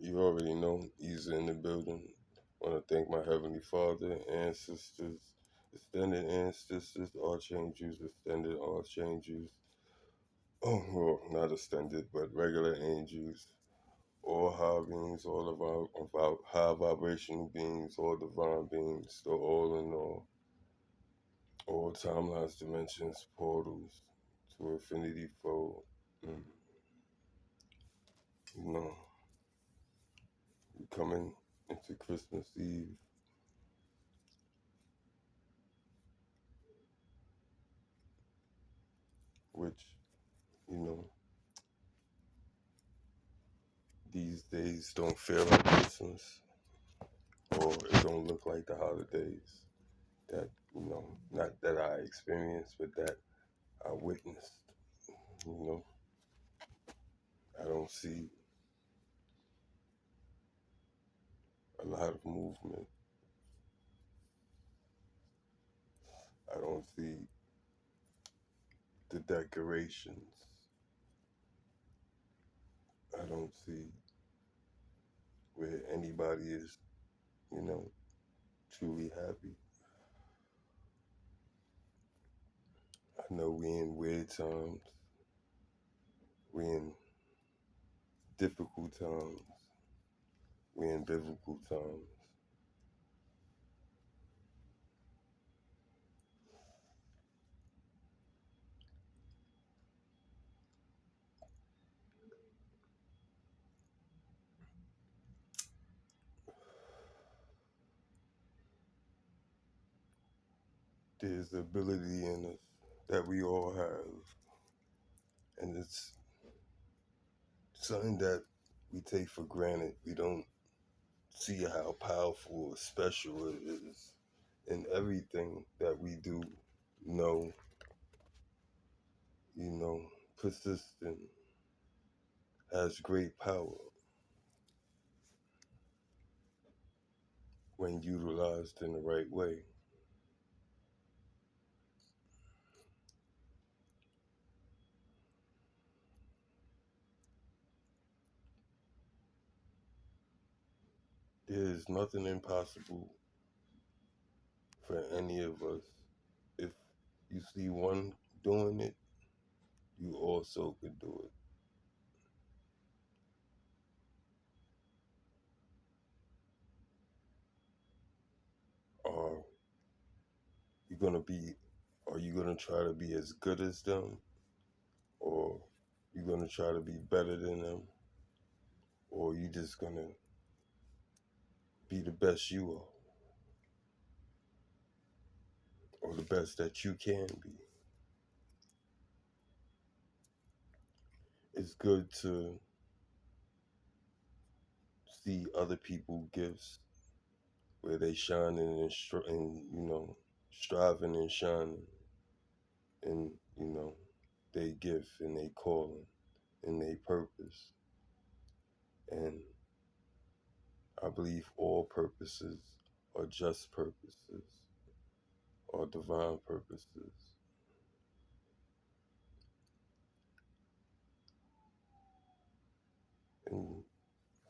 You already know he's in the building. Want to thank my Heavenly Father, ancestors, extended ancestors, archangels, extended archangels. Oh, well, not extended, but regular angels, all high beings, all of our high vibrational beings, all divine beings, the all in all timelines, dimensions, portals to infinity fold. Mm, you know, we coming into Christmas Eve, which, you know, these days don't feel like Christmas, or it don't look like the holidays that, not that I experienced, but that I witnessed. You know, I don't see a lot of movement. I don't see the decorations. I don't see where anybody is, you know, truly happy. I know we in weird times, we in difficult times, we in biblical times. There's the ability in us that we all have, and it's something that we take for granted. We don't see how powerful or special it is in everything that we do. Know, you know, persistent has great power when utilized in the right way. There is nothing impossible for any of us. If you see one doing it, you also could do it. Are you gonna be? Are you gonna try to be as good as them, or you gonna try to be better than them, or you just gonna be the best you are, or the best that you can be? It's good to see other people gifts where they shining and striving and shining in they gift and they calling and they purpose. And I believe all purposes are just purposes or divine purposes. In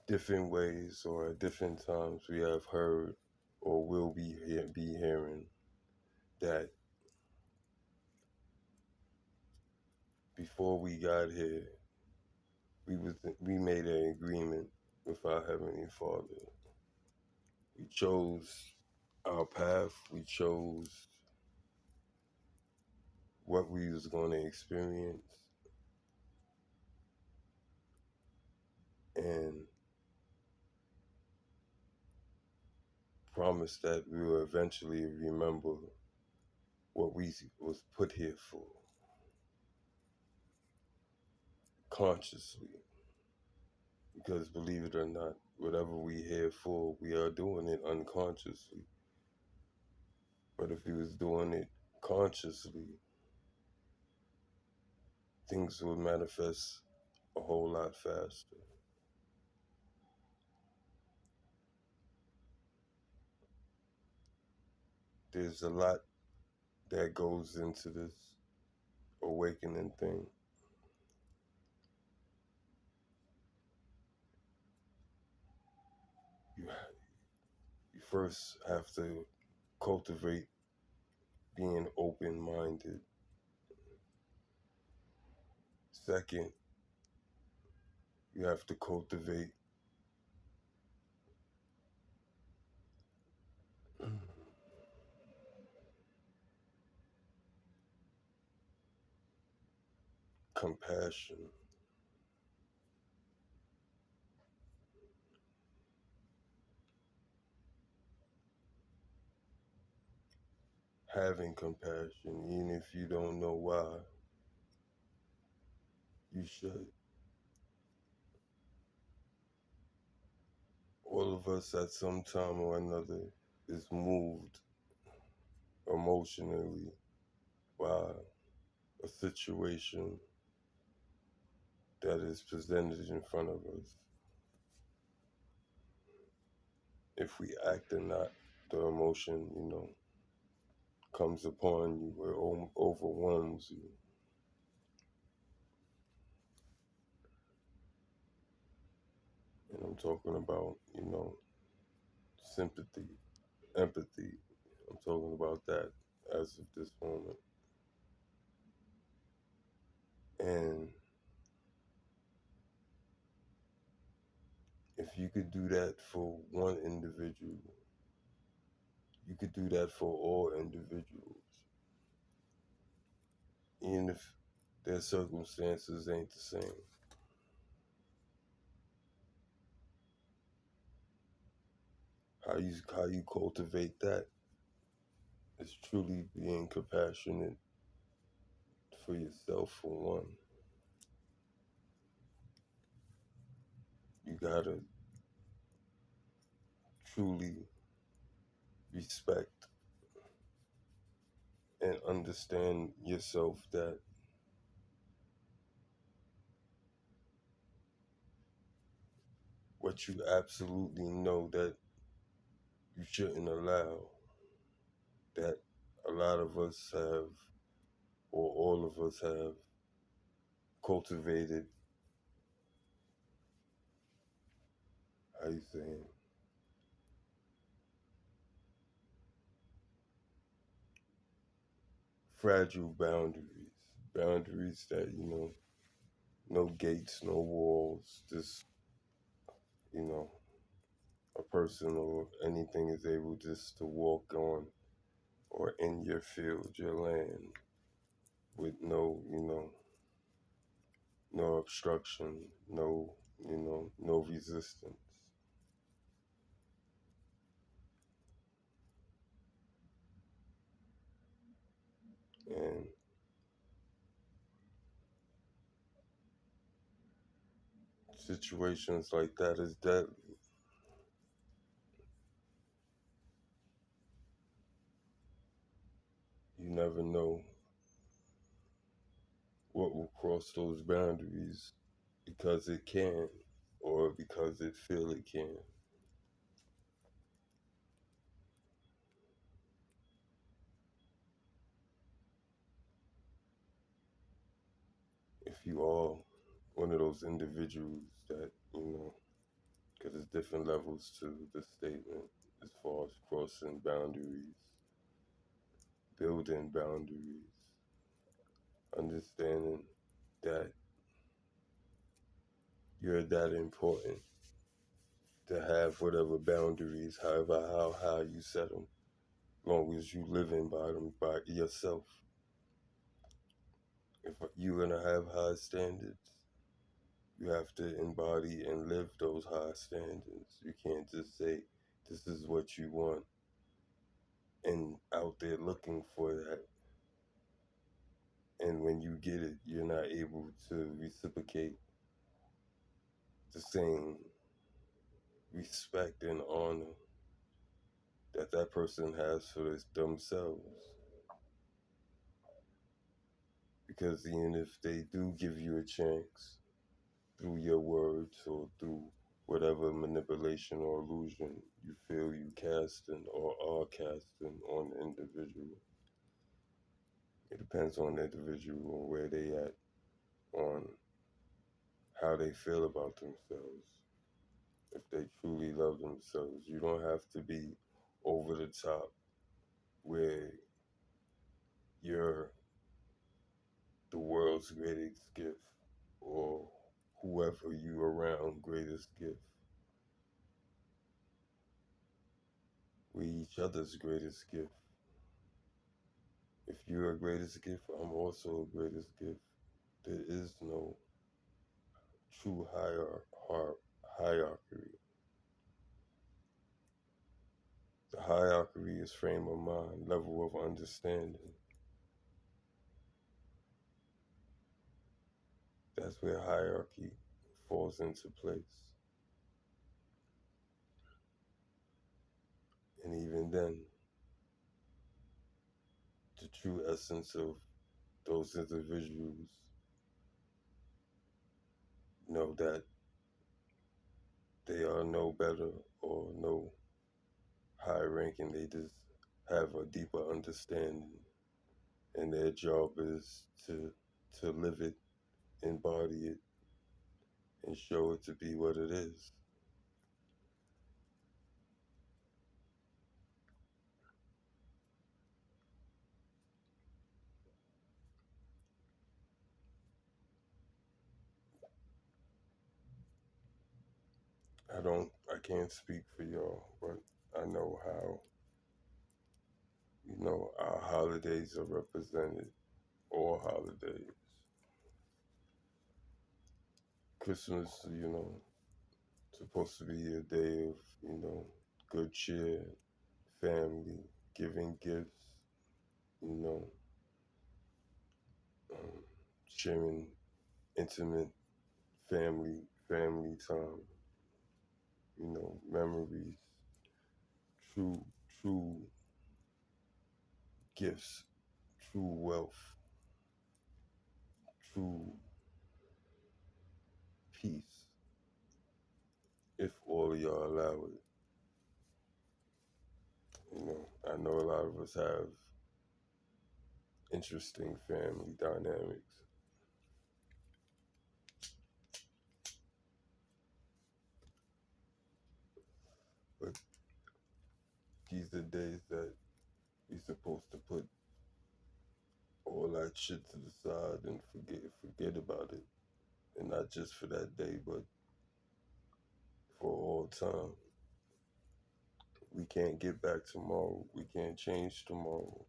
different ways or at different times, we have heard or will be hearing that before we got here, we made an agreement with our Heavenly Father. We chose our path. We chose what we was going to experience, and promised that we will eventually remember what we was put here for, consciously. Because believe it or not, whatever we here for, we are doing it unconsciously. But if we was doing it consciously, things would manifest a whole lot faster. There's a lot that goes into this awakening thing. 'Cause, first have to cultivate being open minded. Second, you have to cultivate compassion. Having compassion, even if you don't know why, you should. All of us at some time or another is moved emotionally by a situation that is presented in front of us. If we act or not, the emotion, comes upon you, it overwhelms you. And I'm talking about, sympathy, empathy. I'm talking about that as of this moment. And if you could do that for one individual, you could do that for all individuals. Even if their circumstances ain't the same. How you cultivate that is truly being compassionate for yourself for one. You gotta truly respect and understand yourself that what you absolutely know that you shouldn't allow, that a lot of us have, or all of us have, cultivated, how you saying, fragile boundaries. Boundaries that, no gates, no walls, just, you know, a person or anything is able just to walk on or in your field, your land, with no, no obstruction, no resistance. And situations like that is deadly. You never know what will cross those boundaries because it can or because it feel it can. If you are one of those individuals that, because there's different levels to the statement as far as crossing boundaries, building boundaries, understanding that you're that important to have whatever boundaries, however how high you set them, long as you living by them by yourself. If you're gonna have high standards, you have to embody and live those high standards. You can't just say this is what you want and out there looking for that. And when you get it, you're not able to reciprocate the same respect and honor that that person has for themselves. Because even if they do give you a chance through your words or through whatever manipulation or illusion you feel you casting or are casting on the individual, it depends on the individual and where they at on how they feel about themselves. If they truly love themselves, you don't have to be over the top where you're the world's greatest gift or whoever you around greatest gift. We each other's greatest gift. If you're a greatest gift, I'm also a greatest gift. There is no true hierarchy. The hierarchy is frame of mind, level of understanding. That's where hierarchy falls into place. And even then, the true essence of those individuals know that they are no better or no high ranking. They just have a deeper understanding, and their job is to live it, embody it, and show it to be what it is. I can't speak for y'all, but I know how, our holidays are represented. All holidays. Christmas, supposed to be a day of, good cheer, family, giving gifts, you know, um, sharing intimate family time, memories, true, true gifts, true wealth, true peace, if all of y'all allow it. I know a lot of us have interesting family dynamics, but these are days that you're supposed to put all that shit to the side and forget about it. And not just for that day, but for all time. We can't get back tomorrow. We can't change tomorrow.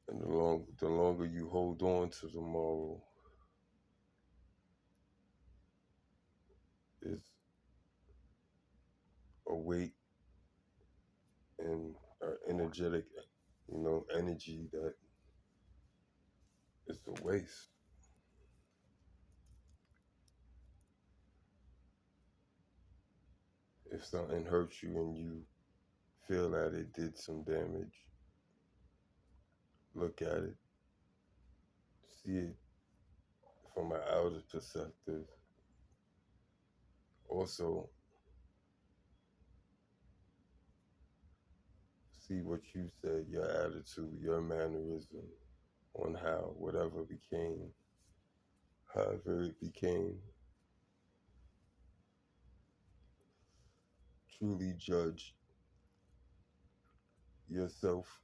And the longer you hold on to tomorrow is a weight and energetic, energy that is a waste. If something hurts you and you feel that it did some damage, look at it, see it from an outer perspective. Also, see what you said, your attitude, your mannerism on how whatever became, however it became, truly judge yourself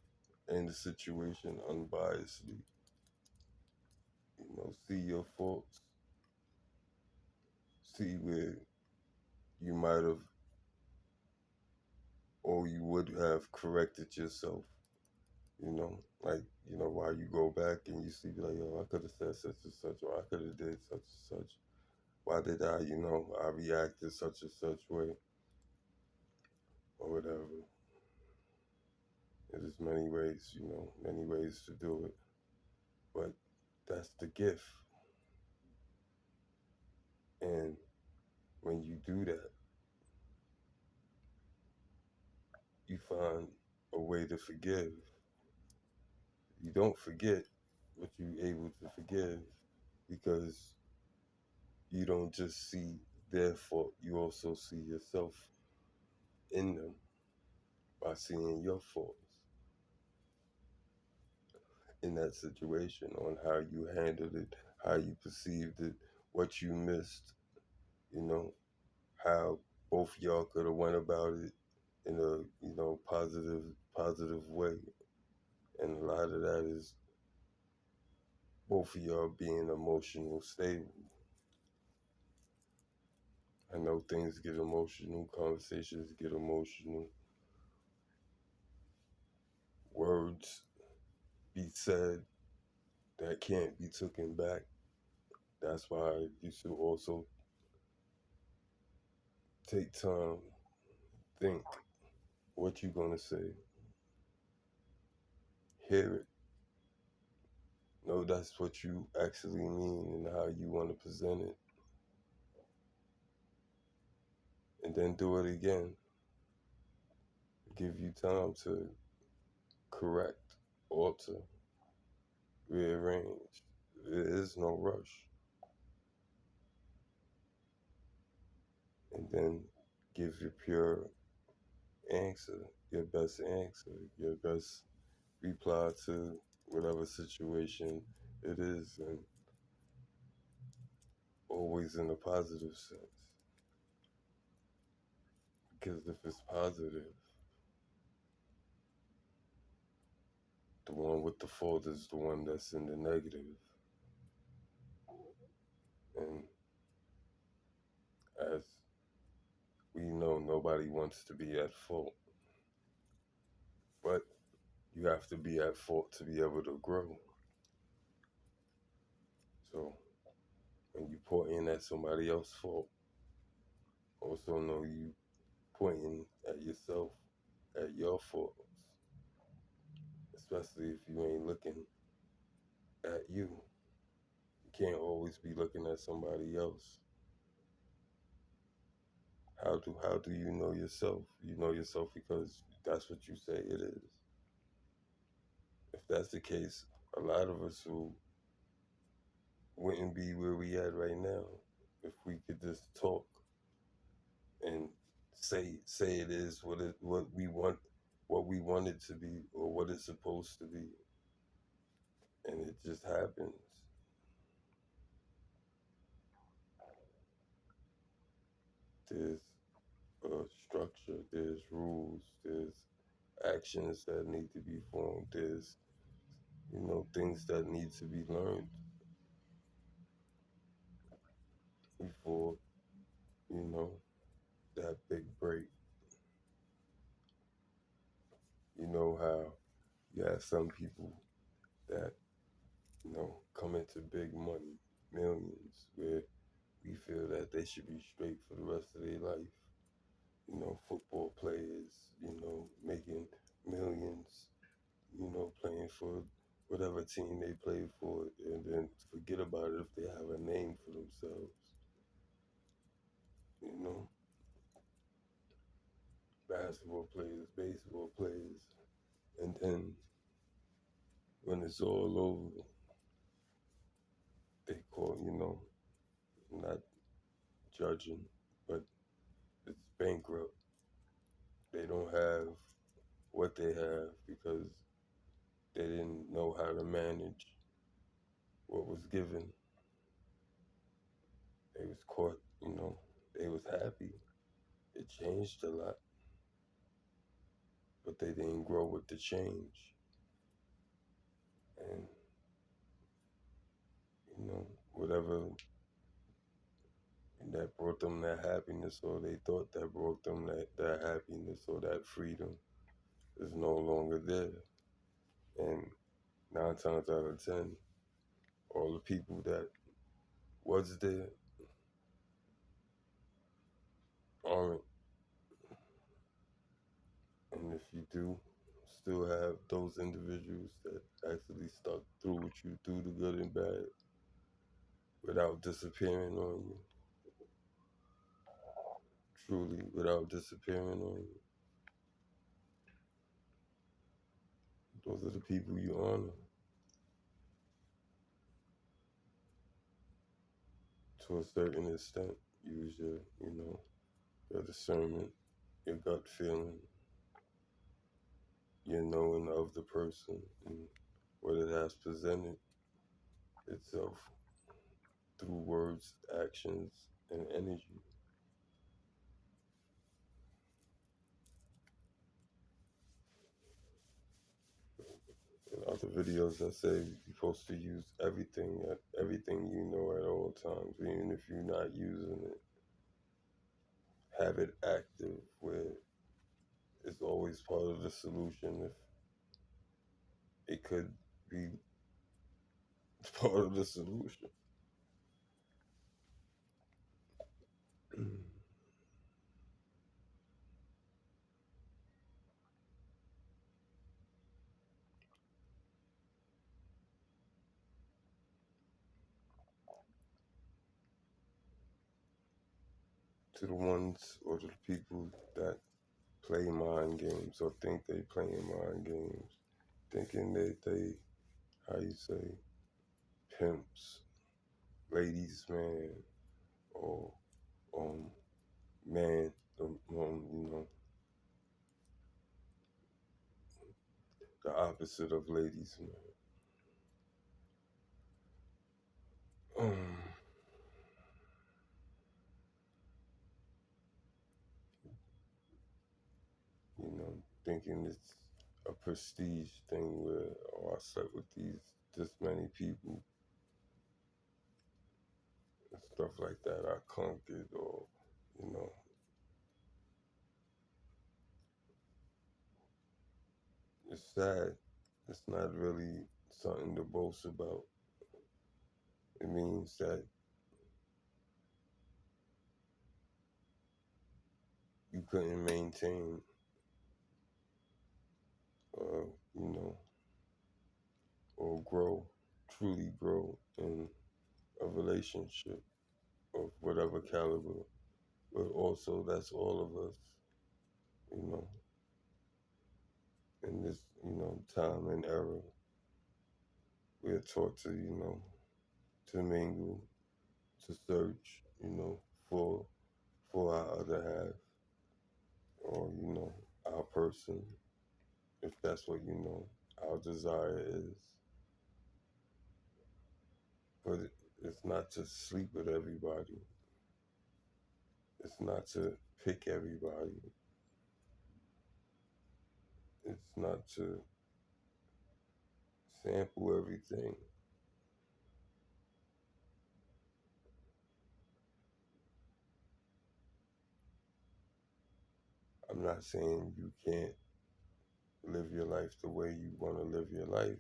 and the situation unbiasedly. See your faults, see where you might have or you would have corrected yourself, while you go back and you see like, yo, I could have said such and such, or I could have did such and such. Why did I reacted such and such way, or whatever. There's many ways to do it. But that's the gift. And when you do that, you find a way to forgive. You don't forget, but you're able to forgive because you don't just see their fault, you also see yourself in them by seeing your faults in that situation, on how you handled it, how you perceived it, what you missed, how both y'all could have went about it in a positive way, and a lot of that is both of y'all being emotional stable. I know things get emotional, conversations get emotional, words be said that can't be taken back. That's why you should also take time, think what you're gonna say, hear it, know that's what you actually mean and how you want to present it, and then do it again. Give you time to correct, alter, rearrange. There is no rush. And then give your pure answer, your best reply to whatever situation it is, and always in a positive sense. Because if it's positive, the one with the fault is the one that's in the negative. And as we know, nobody wants to be at fault. But you have to be at fault to be able to grow. So when you pointing at somebody else's fault, also know you pointing at yourself, at your faults. Especially if you ain't looking at you. You can't always be looking at somebody else. How do you know yourself? You know yourself because that's what you say it is. If that's the case, a lot of us who wouldn't be where we at right now if we could just talk and say it is what we want it to be or what it's supposed to be, and it just happens. There's a structure, there's rules, there's actions that need to be formed, there's things that need to be learned before you know that big break. You know how you have some people that come into big money, millions, where we feel that they should be straight for the rest of their life. Football players, making millions, playing for whatever team they play for, and then forget about it if they have a name for themselves. You know, basketball players, baseball players, and then when it's all over, they call, not judging, but it's bankrupt. They don't have what they have because they didn't know how to manage what was given. They was caught, they was happy. It changed a lot, but they didn't grow with the change. And, whatever that brought them that happiness, or they thought that brought them that happiness or that freedom, is no longer there. And 9 times out of 10, all the people that was there aren't. And if you do still have those individuals that actually stuck through with you, through the good and bad, without disappearing on you, truly without disappearing on you, those are the people you honor to a certain extent. Use your discernment, your gut feeling, your knowing of the person and what it has presented itself through words, actions, and energy. other videos that say you're supposed to use everything you know at all times, even if you're not using it. Have it active where it's always part of the solution if it could be part of the solution. To the ones or to the people that play mind games or think they playing mind games, thinking that they, how you say, pimps, ladies man, or um man, you know, the opposite of ladies man. You know, thinking it's a prestige thing where, oh, I slept with this many people and stuff like that. I conquered, or you know, it's sad. It's not really something to boast about. It means that you couldn't maintain, you know, or grow, truly grow in a relationship of whatever caliber. But also, that's all of us, you know, in this, time and era. We're taught to, to mingle, to search, for our other half, or our person, if that's what our desire is. But it's not to sleep with everybody. It's not to pick everybody. It's not to sample everything. I'm not saying you can't live your life the way you want to live your life,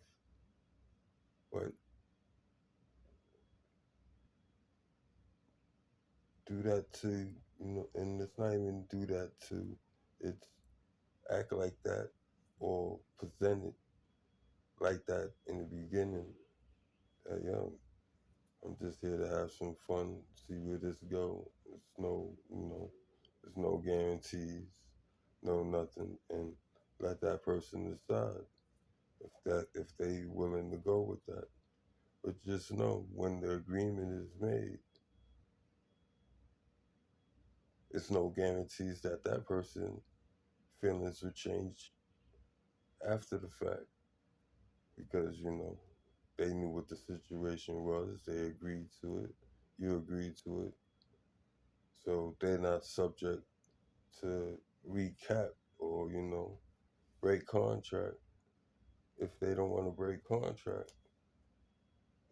but do that to, and it's not even do that to, it's act like that or present it like that in the beginning. That, I'm just here to have some fun, see where this go. There's no guarantees, no nothing, and let that person decide if they willing to go with that. But just know when the agreement is made, it's no guarantees that that person feelings will change after the fact because they knew what the situation was, they agreed to it, you agreed to it, so they're not subject to recap or break contract if they don't want to break contract.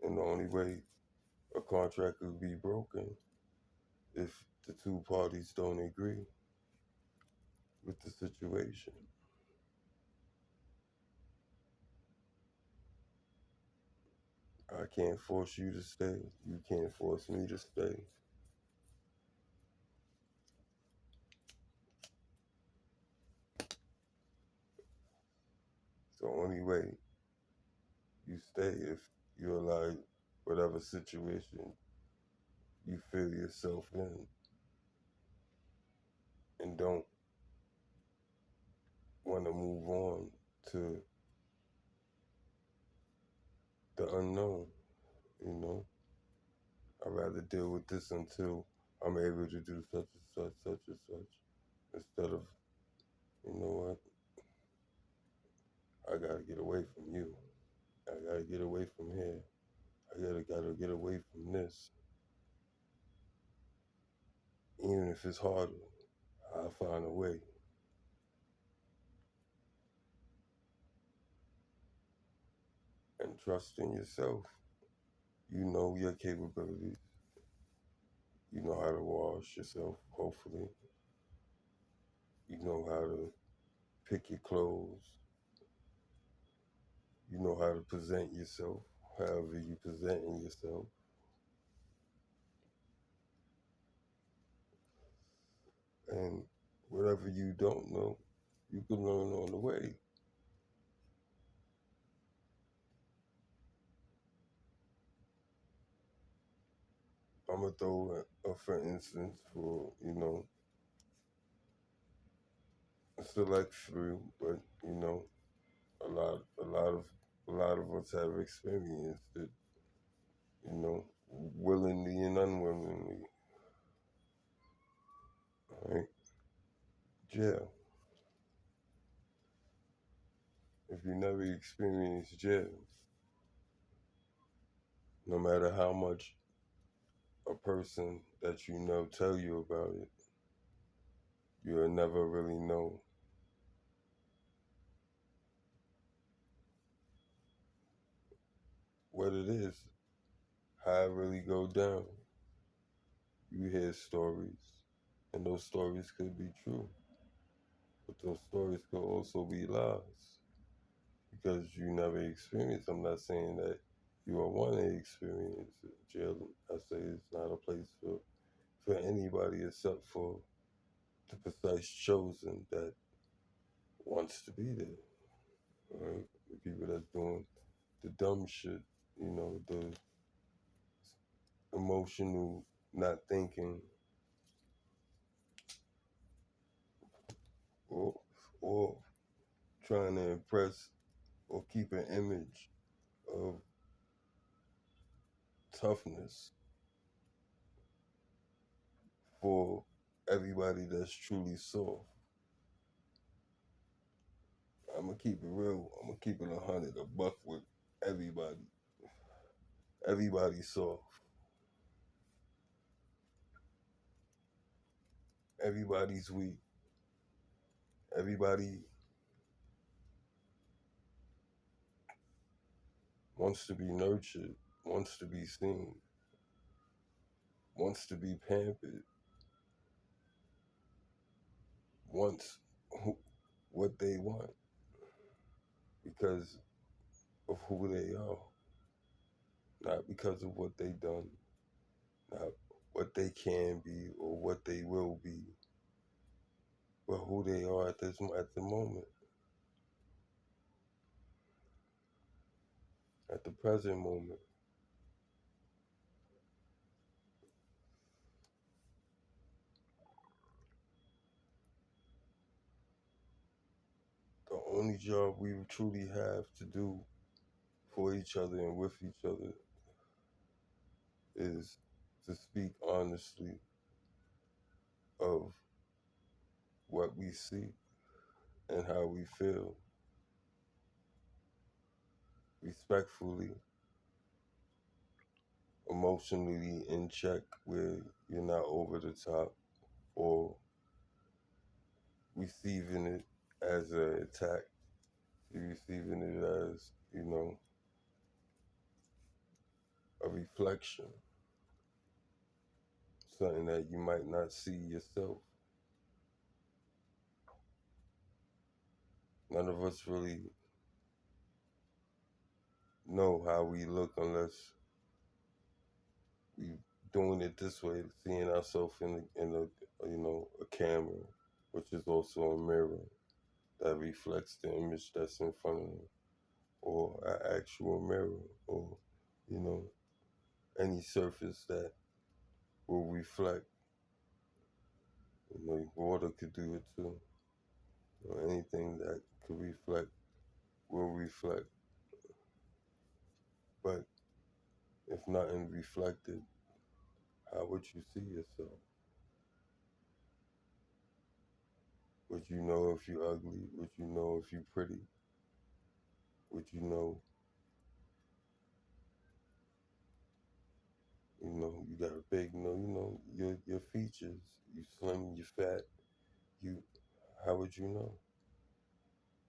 And the only way a contract could be broken if the two parties don't agree with the situation. I can't force you to stay. You can't force me to stay. It's the only way you stay if you allow whatever situation you feel yourself in and don't want to move on to the unknown, you know. I'd rather deal with this until I'm able to do such and such, such and such, instead of, you know what, I gotta get away from you. I gotta get away from here. I gotta get away from this. Even if it's harder, I'll find a way. and trust in yourself. You know your capabilities. You know how to wash yourself, hopefully. You know how to pick your clothes. You know how to present yourself, however you presenting yourself. And whatever you don't know, you can learn on the way. I'm gonna throw for instance, for a select few, but a lot of us have experienced it, you know, willingly and unwillingly. Right? Jail. If you never experienced jail, no matter how much a person that you know tell you about it, you'll never really know what it is, how it really go down. You hear stories, and those stories could be true, but those stories could also be lies because you never experienced. I'm not saying that you will want to experience it. Jail. I say it's not a place for anybody except for the precise chosen that wants to be there. Right? The people that's doing the dumb shit, the emotional, not thinking, or or trying to impress or keep an image of toughness for everybody that's truly soft. I'm gonna keep it real. I'm gonna keep it 100, a buck with everybody. Everybody's soft. Everybody's weak. Everybody wants to be nurtured, wants to be seen, wants to be pampered, wants what they want because of who they are, not because of what they done, not what they can be or what they will be, but who they are at the moment, at the present moment. The only job we truly have to do for each other and with each other is to speak honestly of what we see and how we feel, respectfully, emotionally in check, where you're not over the top or receiving it as an attack. You're receiving it as, a reflection, something that you might not see yourself. None of us really know how we look unless we doing it this way, seeing ourselves in a camera, which is also a mirror that reflects the image that's in front of them, or an actual mirror, or you know any surface that will reflect. Water could do it too. Anything that could reflect will reflect. But if nothing reflected, how would you see yourself? Would you know if you're ugly? Would you know if you're pretty? Would you know, you got a big nose, your features, you slim, you fat, you how would you know?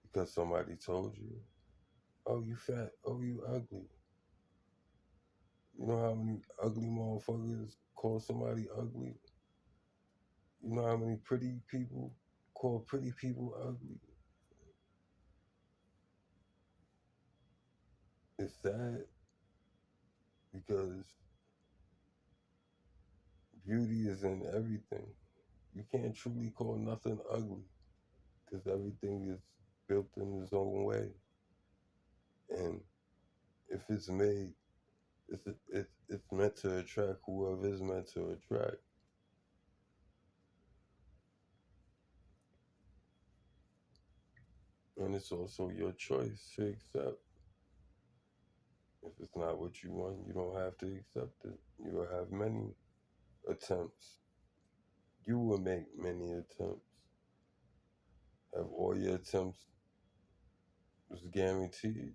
Because somebody told you? Oh, you fat. Oh, you ugly. You know how many ugly motherfuckers call somebody ugly? You know how many pretty people call pretty people ugly? It's sad because beauty is in everything. You can't truly call nothing ugly because everything is built in its own way. And if it's made, it's meant to attract whoever is meant to attract. And it's also your choice to accept. If it's not what you want, you don't have to accept it. You will have many attempts. You will make many attempts. Have all your attempts was guaranteed.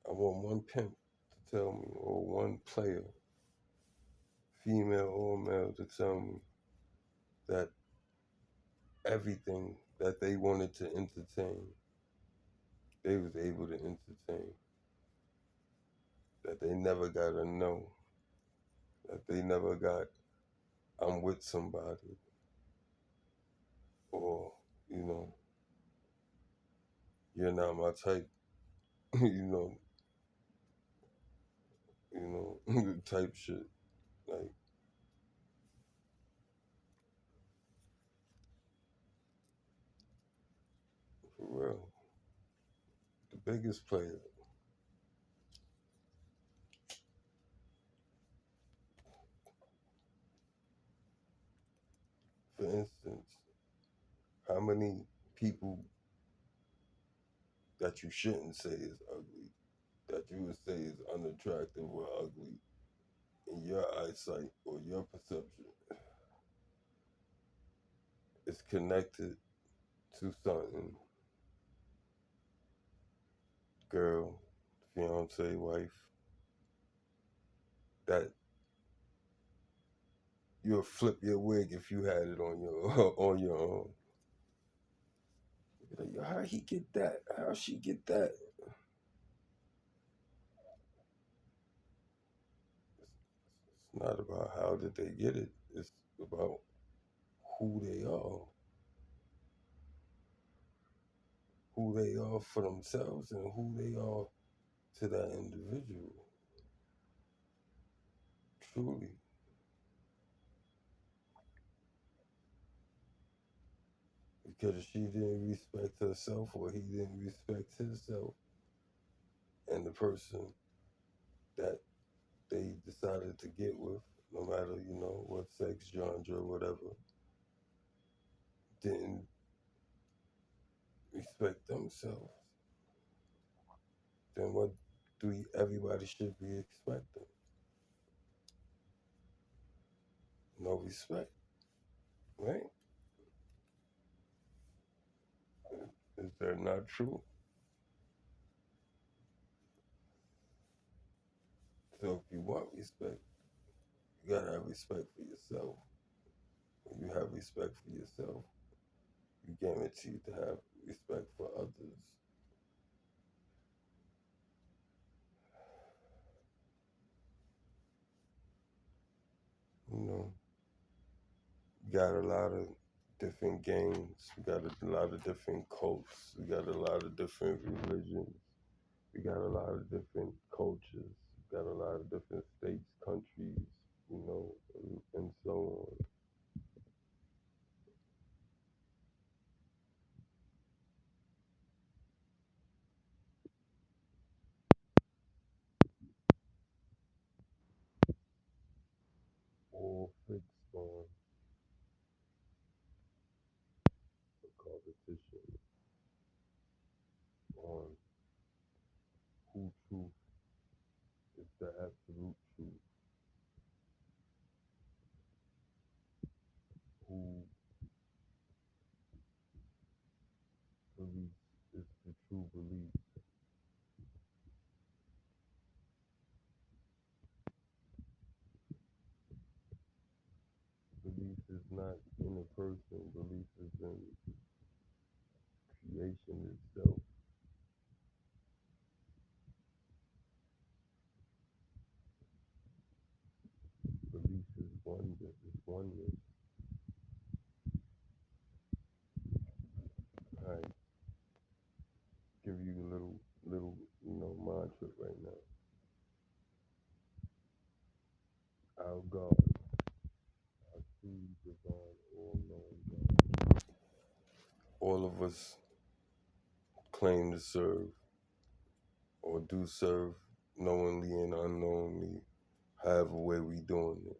I want one pimp to tell me, or one player, female or male, to tell me that everything that they wanted to entertain, they was able to entertain. That they never got a no. That they never got, I'm with somebody, or, you know, you're not my type, you know, type shit. Like, for real. The biggest player, for instance, how many people that you shouldn't say is ugly, that you would say is unattractive or ugly in your eyesight or your perception, is connected to something, girl, fiance, wife, that you'll flip your wig if you had it on your on your own. You're like, yo, how he get that? How she get that? It's not about how did they get it. It's about who they are for themselves, and who they are to that individual. Truly, because she didn't respect herself, or he didn't respect himself, and the person that they decided to get with, no matter what sex, genre, whatever, didn't respect themselves, then what everybody should be expecting? No respect, right? Is that not true? So if you want respect, you gotta have respect for yourself. When you have respect for yourself, you guarantee to have respect for others. You know, we got a lot of different gangs. We got a lot of different cults. We got a lot of different religions. We got a lot of different cultures. We got a lot of different states, countries, and so on. All fixed on a competition, on who truth is the absolute truth, who belief is the true belief. Belief is not in a person, belief is in creation itself. all of us claim to serve or do serve knowingly and unknowingly, however way we doing it.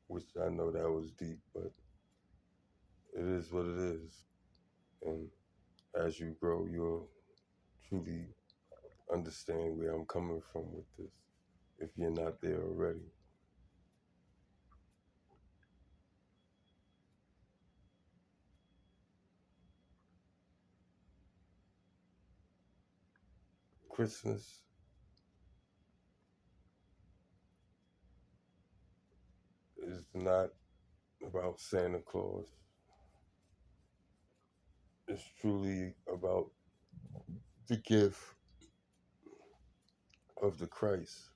Which I know that was deep, but it is what it is. And as you grow, you'll truly understand where I'm coming from with this, if you're not there already. Christmas is not about Santa Claus. It's truly about the gift of the Christ,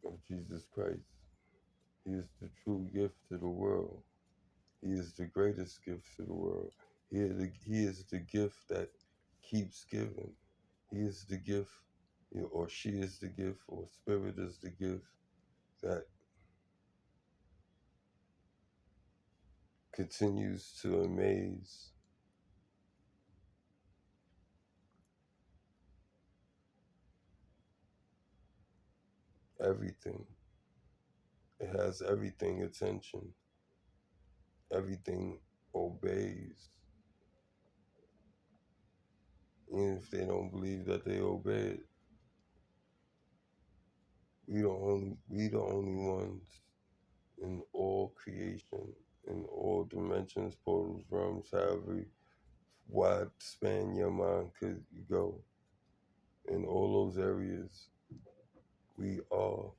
of Jesus Christ. He is the true gift to the world. He is the greatest gift to the world. He is the gift that keeps giving. He is the gift, or she is the gift, or spirit is the gift that continues to amaze everything. It has everything attention. Everything obeys. Even if they don't believe that they obey it. We the only ones in all creation, in all dimensions, portals, realms, however wide span your mind could go. In all those areas, we are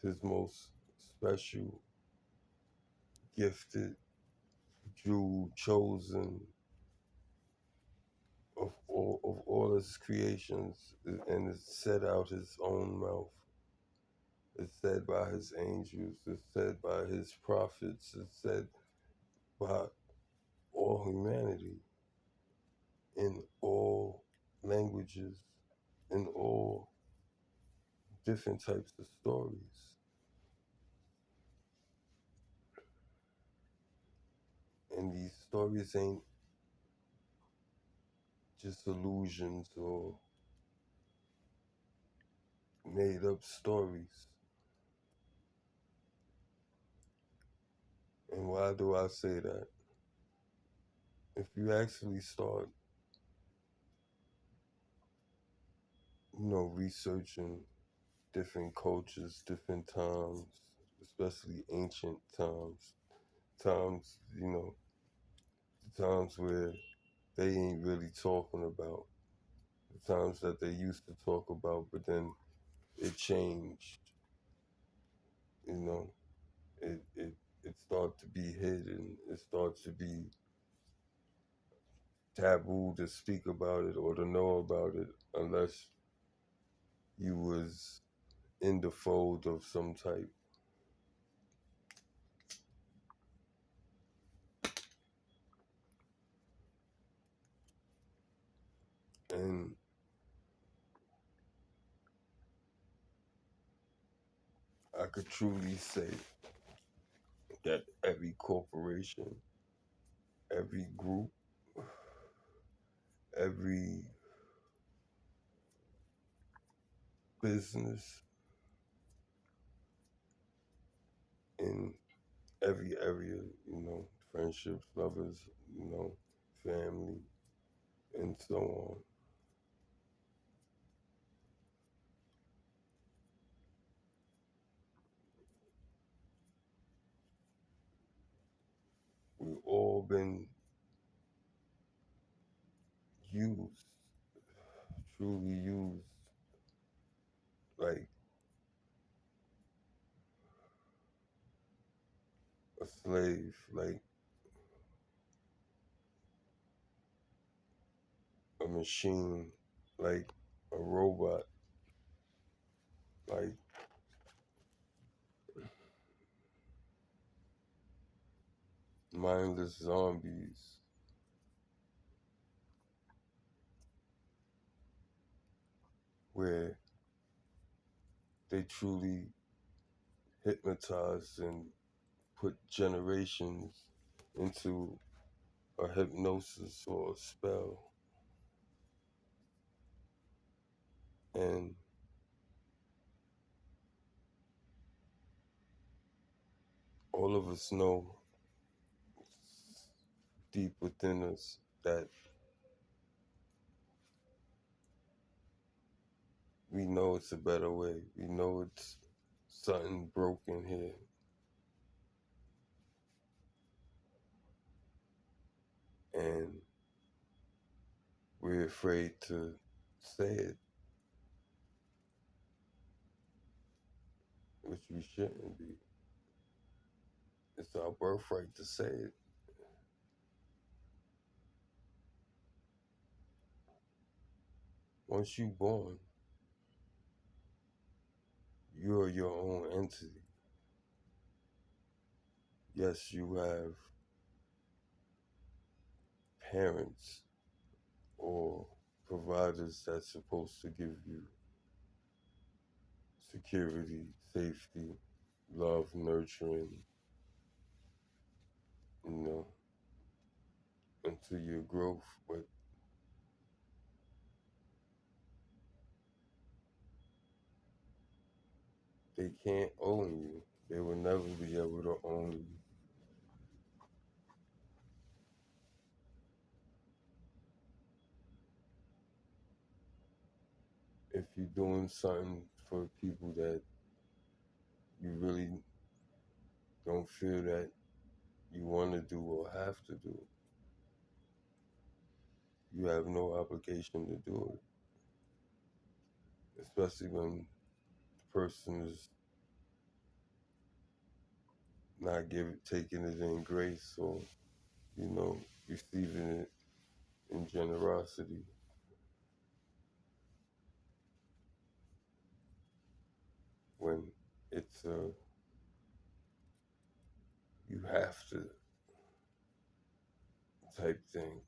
his most special, gifted, jewel, chosen of all his creations, and it's said out his own mouth. It's said by his angels. It's said by his prophets. It's said by all humanity in all languages, in all different types of stories. And these stories ain't just illusions or made up stories. And why do I say that? If you actually start, researching different cultures, different times, especially ancient times, the times where they ain't really talking about, the times that they used to talk about, but then it changed, you know, it started to be hidden, it started to be taboo to speak about it or to know about it unless you was in the fold of some type. And I could truly say that every corporation, every group, every business in every area, friendships, lovers, family, and so on. We've all been used, truly used, like a slave, like a machine, like a robot, like mindless zombies, where they truly hypnotize and put generations into a hypnosis or a spell. And all of us know deep within us that we know it's a better way. We know it's something broken here. And we're afraid to say it, which we shouldn't be. It's our birthright to say it. Once you're born, you're your own entity. Yes, you have parents or providers that's supposed to give you security, safety, love, nurturing, you know, into your growth. But they can't own you. They will never be able to own you. If you're doing something for people that you really don't feel that you want to do or have to do, you have no obligation to do it. Especially when the person is not taking it in grace or, receiving it in generosity. When it's you have to type thing.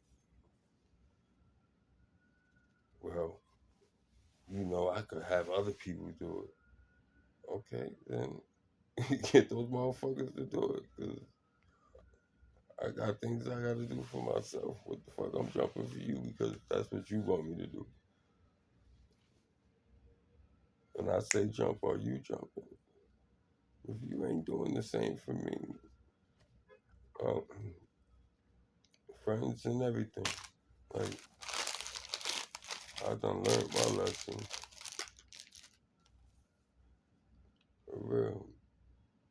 Well, I could have other people do it. Okay, then get those motherfuckers to do it, because I got things I got to do for myself. What the fuck, I'm jumping for you because that's what you want me to do. When I say jump, are you jumping? If you ain't doing the same for me, um, friends and everything, like, I done learned my lesson. For real.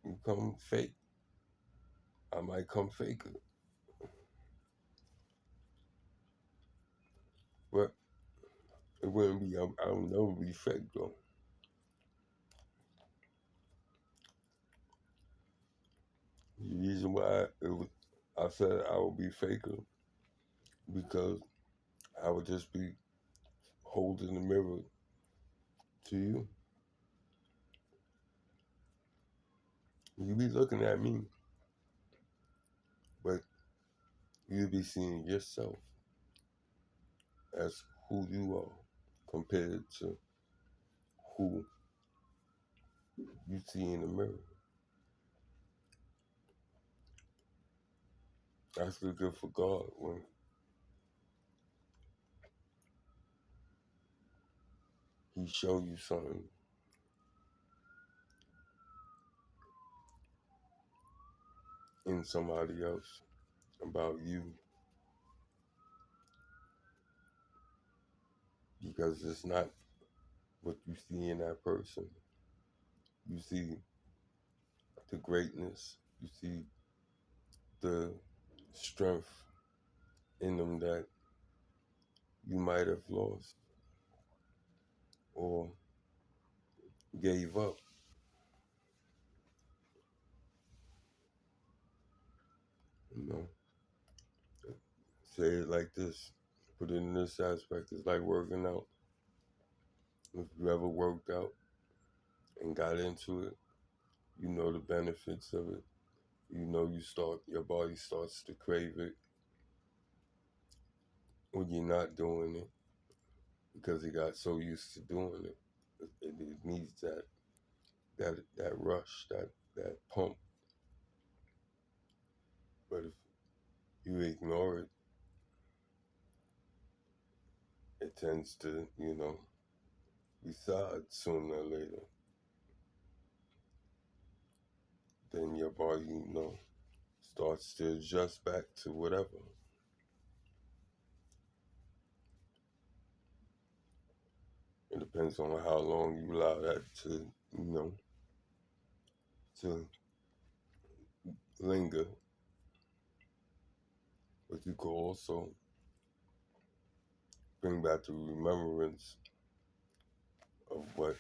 You come fake, I might come faker. But it wouldn't be, I'll never be fake though. The reason why I said I would be faker, because I would just be holding the mirror to you. You be looking at me, but you be seeing yourself as who you are compared to who you see in the mirror. That's the good for God when He show you something in somebody else about you, because it's not what you see in that person. You see the greatness. You see the strength in them that you might have lost or gave up. You know, say it like this. Put it in this aspect. It's like working out. If you ever worked out and got into it, you know the benefits of it. You know your body starts to crave it when you're not doing it, because it got so used to doing it. It needs that rush, that pump But if you ignore it, it tends to, reside sooner or later. Then your body, starts to adjust back to whatever. It depends on how long you allow that to, to linger. But you could also bring back the remembrance of what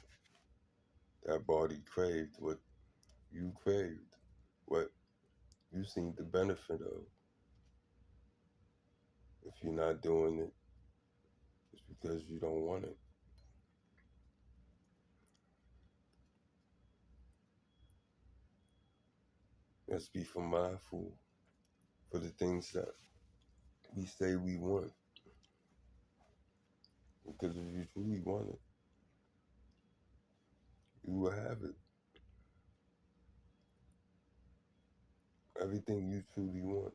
that body craved, what you craved, what you seen the benefit of. If you're not doing it, it's because you don't want it. Let's be mindful for the things that we say we want. Because if you truly want it, you will have it. Everything you truly want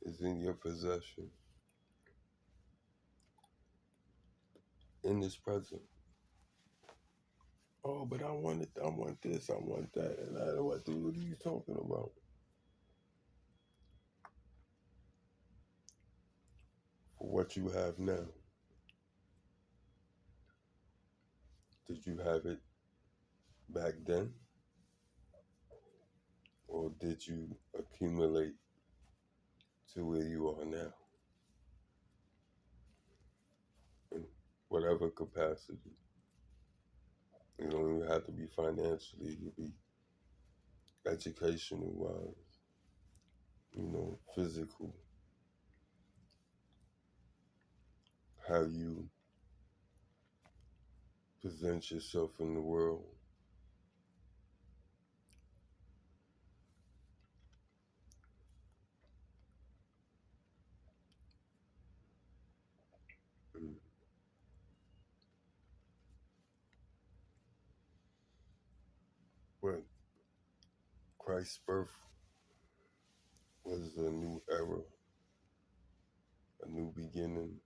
is in your possession, in this present. Oh, but I want it. I want this. I want that. And I don't want to. What are you talking about? For what you have now, did you have it back then? Or did you accumulate to where you are now? In whatever capacity. You don't even have to be financially, you could be educational wise, physical. How you present yourself in the world. Mm. But Christ's birth was a new era, a new beginning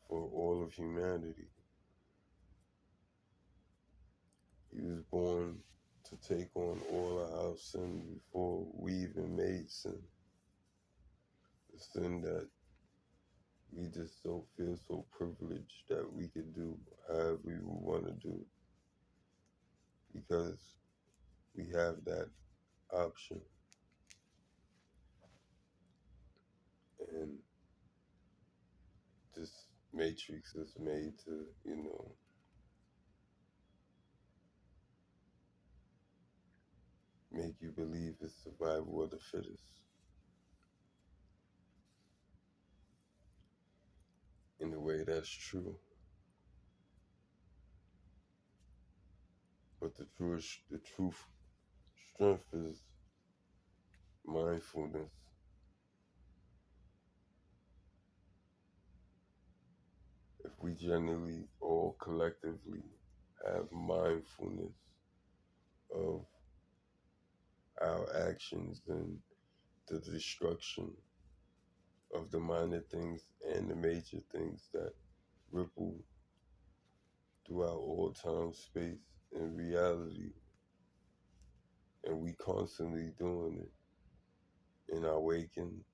for all of humanity. He was born to take on all of our sin before we even made sin. The sin that we just don't feel so privileged that we could do however we want to do, because we have that option. And this matrix is made to, make you believe it's survival of the fittest. In a way, that's true. But the truth strength is mindfulness. If we generally all collectively have mindfulness of our actions and the destruction of the minor things and the major things that ripple throughout all time, space, and reality, and we constantly doing it in our waking,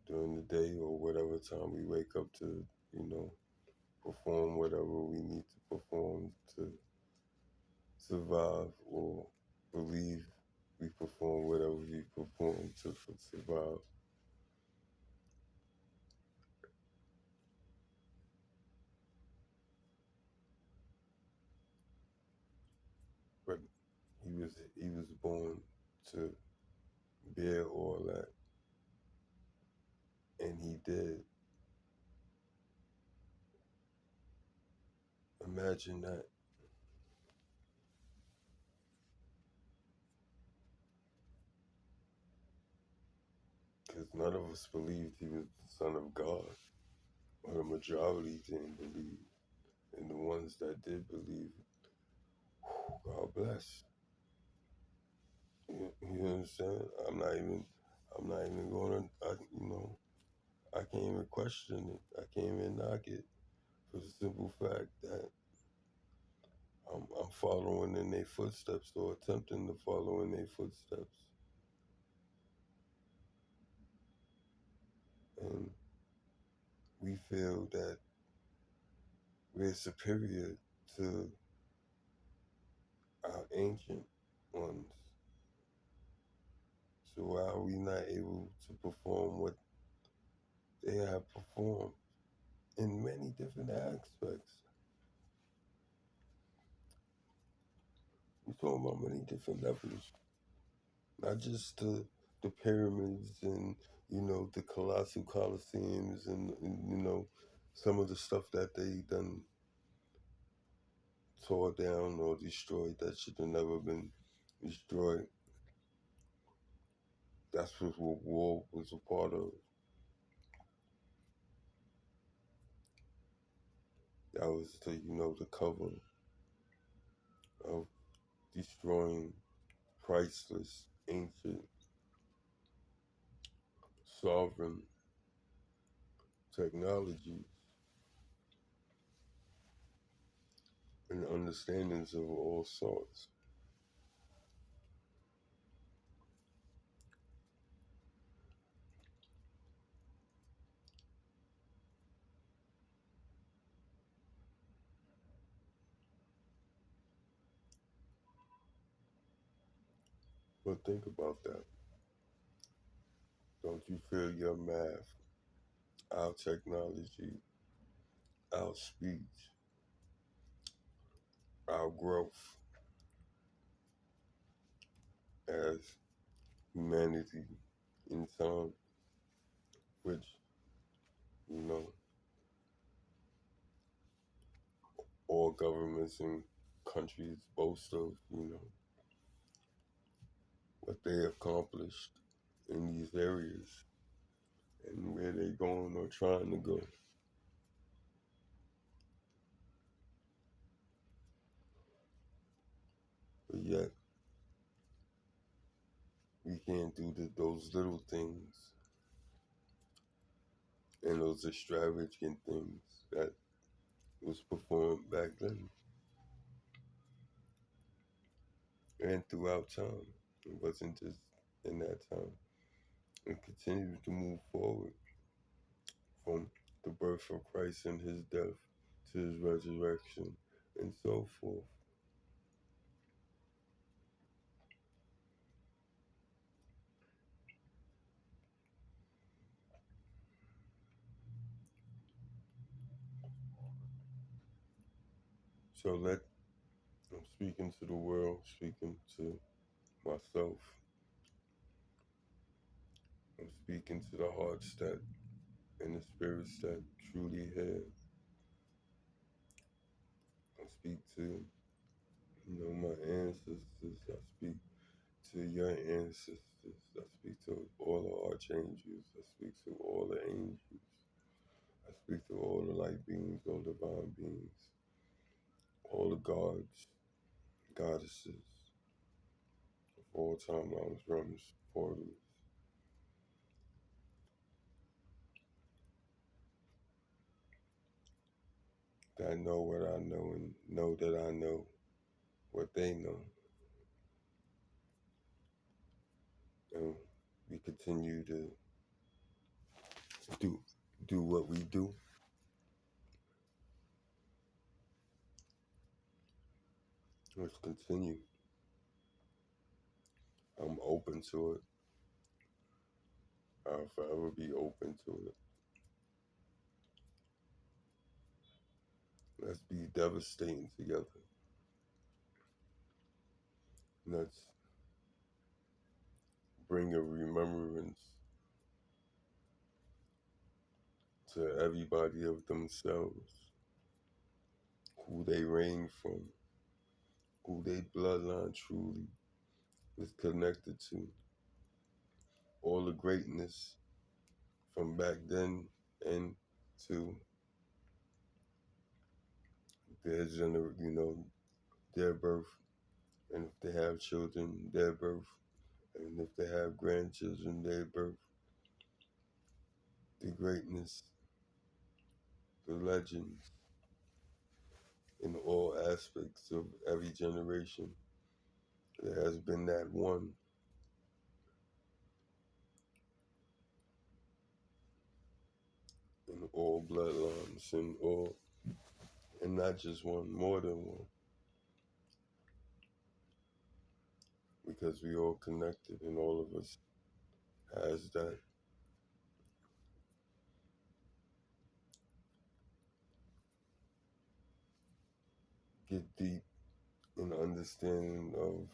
during the day or whatever time we wake up to, perform whatever we need to perform to survive, or believe we perform whatever we perform to survive. But he was born to bear all that, and he did. Imagine that. Because none of us believed he was the Son of God, or the majority didn't believe. And the ones that did believe, God bless. You understand? I'm not even gonna, I can't even question it. I can't even knock it for the simple fact that I'm following in their footsteps or attempting to follow in their footsteps. And we feel that we're superior to our ancient ones. So why are we not able to perform what they have performed in many different aspects? We're talking about many different levels, not just the pyramids and the colossal colosseums and some of the stuff that they done tore down or destroyed that should have never been destroyed. That's what war was a part of. That was the cover of destroying priceless, ancient, sovereign technologies and understandings of all sorts. But think about that. Don't you feel your math, our technology, our speech, our growth as humanity in time, which, you know, all governments and countries boast of, what they accomplished in these areas and where they're going or trying to go. But yet, we can't do those little things and those extravagant things that was performed back then and throughout time. It wasn't just in that time. And continued to move forward from the birth of Christ and his death to his resurrection and so forth. So I'm speaking to the world, speaking to myself. I'm speaking to the hearts that and the spirits that truly have. I speak to, my ancestors. I speak to your ancestors. I speak to all the archangels. I speak to all the angels. I speak to all the light beings, all divine beings, all the gods, goddesses of all timelines, realms, portals that know what I know and know that I know what they know. And we continue to do do what we do. Let's continue. I'm open to it. I'll forever be open to it. Let's be devastating together. Let's bring a remembrance to everybody of themselves, who they reign from, who their bloodline truly is connected to, all the greatness from back then and to their birth, and if they have children, their birth, And if they have grandchildren, they birth the greatness, the legends in all aspects of every generation. There has been that one in all bloodlines and not just one, more than one, because we all connected and all of us has that. Get deep in understanding of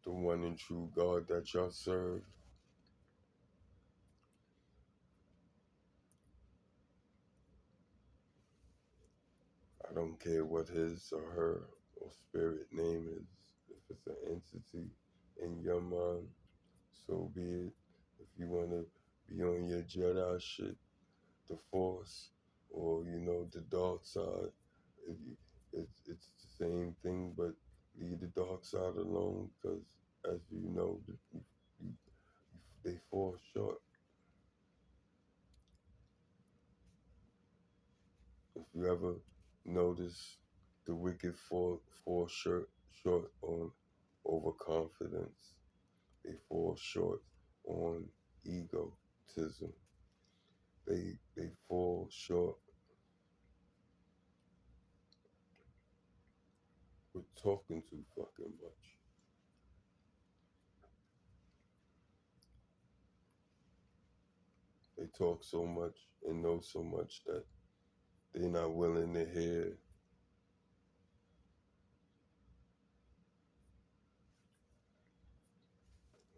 the one and true God that y'all serve. I don't care what his or her or spirit name is. If it's an entity in your mind, so be it. If you want to be on your Jedi shit, the Force, or the dark side, it's the same thing, but leave the dark side alone, because as you know, you, they fall short. If you ever notice, the wicked fall short on overconfidence. They fall short on egotism. They fall short with talking too fucking much. They talk so much and know so much that they're not willing to hear.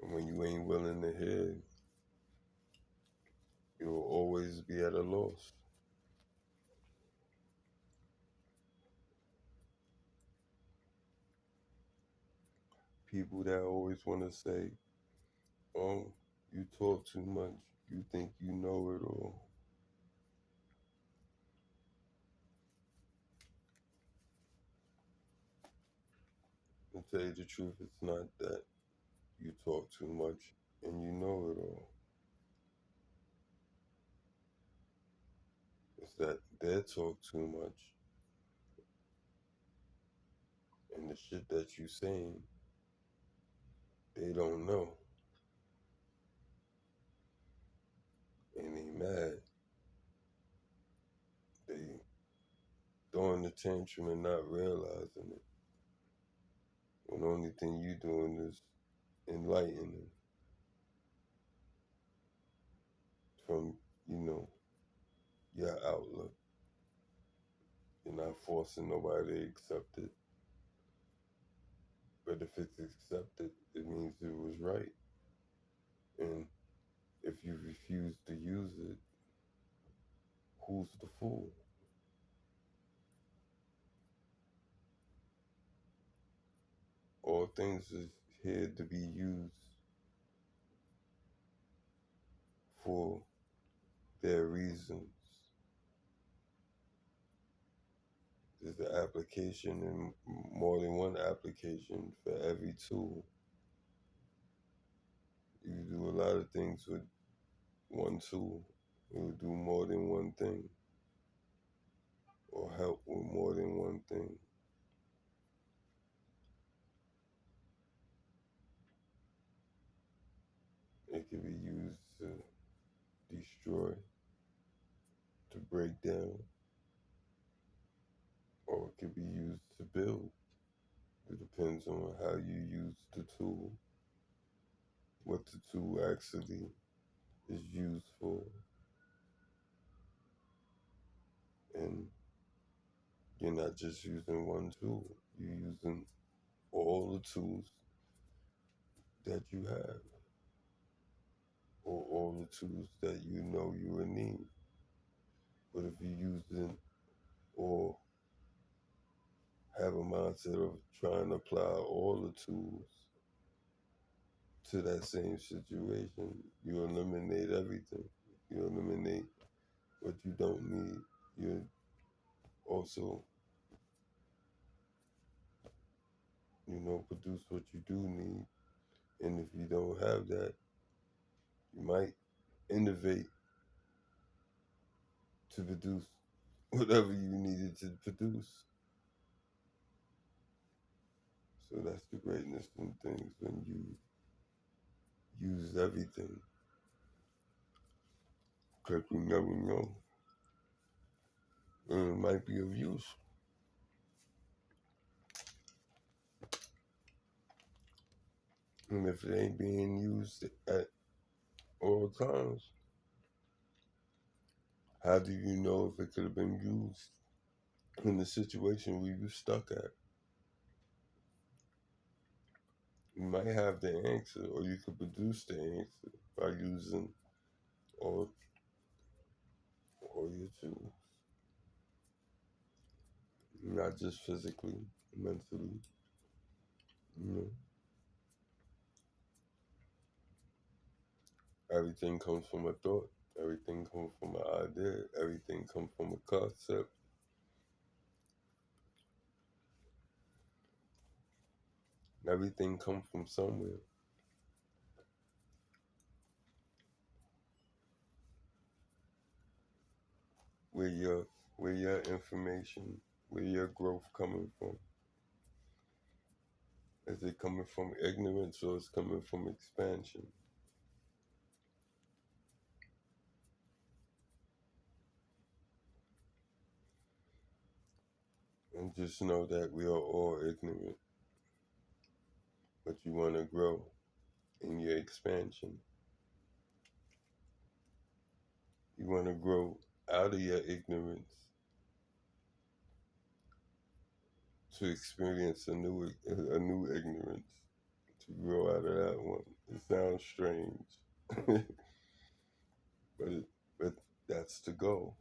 And when you ain't willing to hear, you'll always be at a loss. People that always want to say, oh, you talk too much, you think you know it all. To tell you the truth, it's not that you talk too much and you know it all. It's that they talk too much and the shit that you saying, they don't know. And they mad. They throwing the tantrum and not realizing it. When the only thing you doing is enlightening from, your outlook. You're not forcing nobody to accept it. But if it's accepted, it means it was right. And if you refuse to use it, who's the fool? All things is here to be used for their reasons. There's an application and more than one application for every tool. You can do a lot of things with one tool. It will do more than one thing or help with more than one thing. It can be used to destroy, to break down, or it can be used to build. It depends on how you use the tool, what the tool actually is used for. And you're not just using one tool, you're using all the tools that you have, or all the tools that you know you will need. But if you're using or have a mindset of trying to apply all the tools to that same situation, you eliminate everything. You eliminate what you don't need. You also produce what you do need. And if you don't have that, you might innovate to produce whatever you needed to produce. So that's the greatness in things, when you use everything, because you never know. And it might be of use. And if it ain't being used at all times, how do you know if it could have been used in the situation where you stuck at? You might have the answer, or you could produce the answer by using all, all your tools. Not just physically, mentally, you know. Everything comes from a thought. Everything comes from an idea. Everything comes from a concept. Everything comes from somewhere. Where your information, where your growth coming from? Is it coming from ignorance, or is it coming from expansion? And just know that we are all ignorant, but you want to grow in your expansion. You want to grow out of your ignorance to experience a new ignorance, to grow out of that one. It sounds strange, but that's the goal.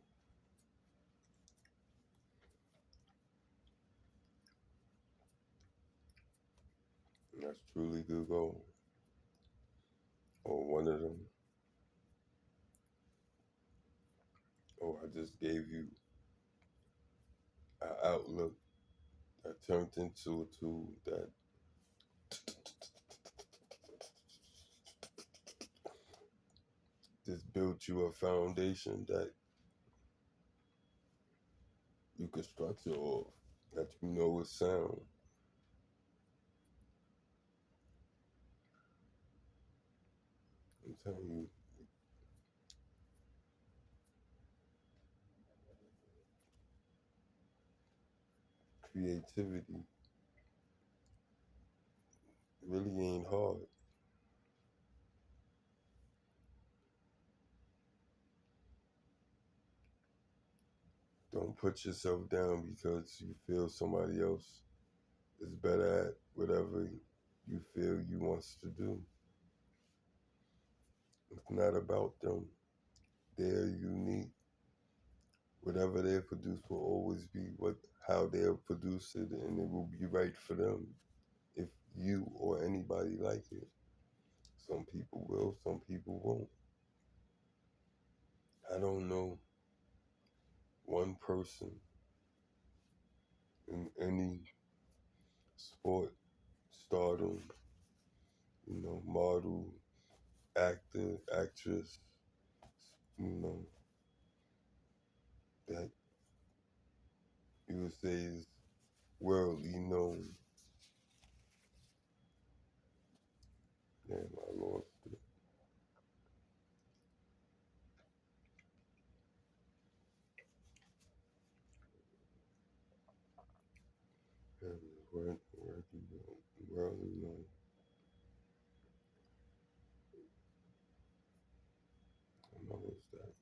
That's truly the goal, or one of them. Or I just gave you an outlook that turned into a tool that just built you a foundation that you can structure off, that you know is sound. I'm telling you, creativity really ain't hard. Don't put yourself down because you feel somebody else is better at whatever you feel you wants to do. It's not about them. They're unique. Whatever they produce will always be how they'll produce it, and it will be right for them. If you or anybody like it, some people will, some people won't. I don't know one person in any sport, stardom, model, actor, actress, you know, that you would say is worldly known. Damn, I lost it. Damn, worldly known. I know it's that.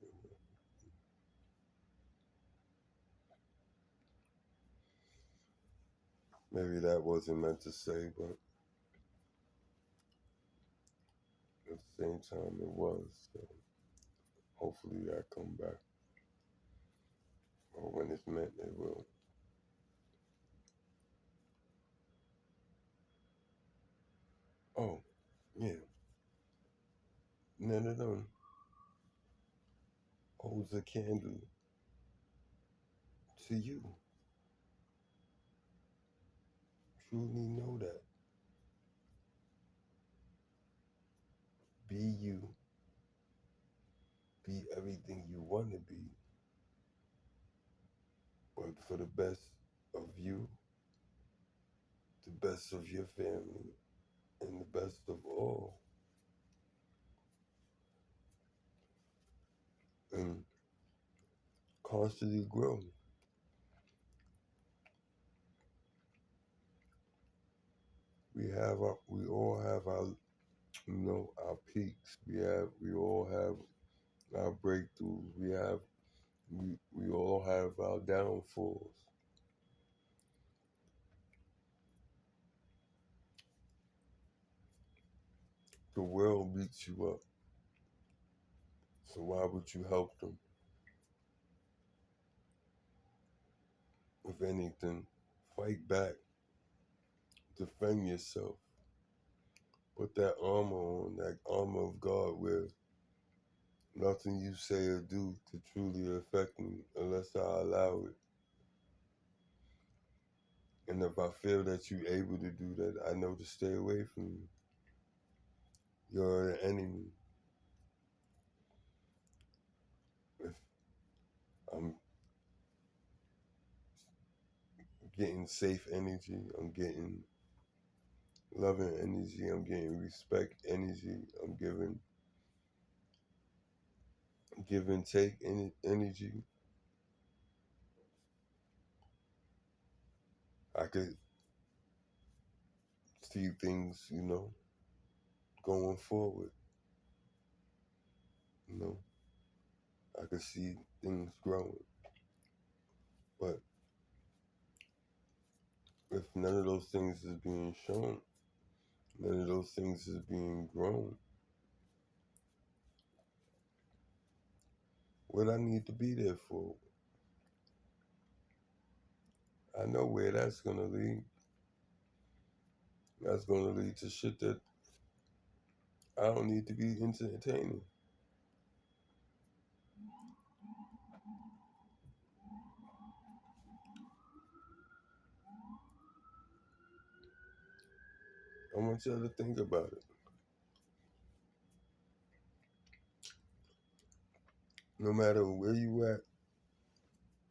Maybe that wasn't meant to say, but at the same time it was. So hopefully that come back. Or when it's meant, it will. Oh, yeah. None of them holds a candle to you. truly know that. Be you. Be everything you want to be. But for the best of you, the best of your family, and the best of all. And constantly grow. We all have our, our peaks. We all have our breakthroughs. We all have our downfalls. The world beats you up. So why would you help them? If anything, fight back. Defend yourself. Put that armor on, that armor of God where nothing you say or do could truly affect me unless I allow it. And if I feel that you're able to do that, I know to stay away from you. You're an enemy. If I'm getting safe energy, I'm getting loving energy, I'm getting respect energy, I'm giving give and take energy. I could see things, going forward. You know, I could see things growing. But if none of those things is being shown, none of those things is being grown, what I need to be there for? I know where that's gonna lead. That's gonna lead to shit that I don't need to be entertaining. I want y'all to think about it. No matter where you at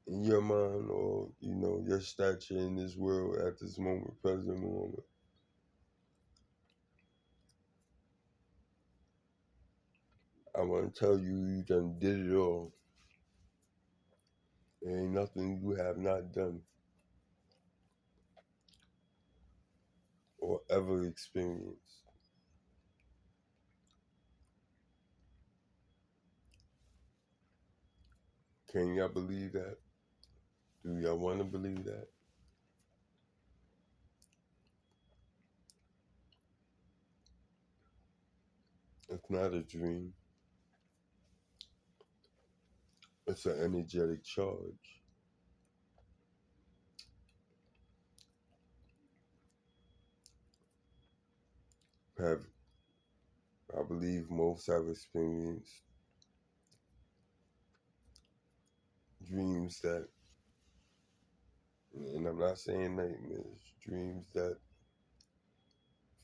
in your mind or, your stature in this world at this moment, present moment, I want to tell you, you done did it all. There ain't nothing you have not done or ever experienced. Can y'all believe that? Do y'all want to believe that? It's not a dream. It's an energetic charge. Have I believe most have experienced dreams that, and I'm not saying nightmares, dreams that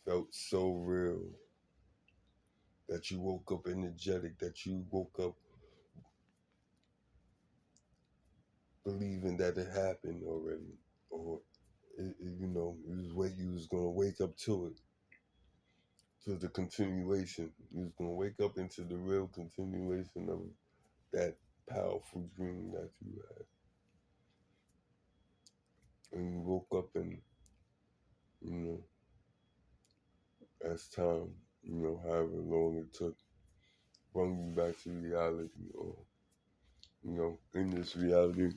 felt so real that you woke up energetic, that you woke up believing that it happened already, or you was gonna wake up to it, to the continuation. You was gonna wake up into the real continuation of that powerful dream that you had, and you woke up and you know, as time, however long it took, bring you back to reality, or in this reality,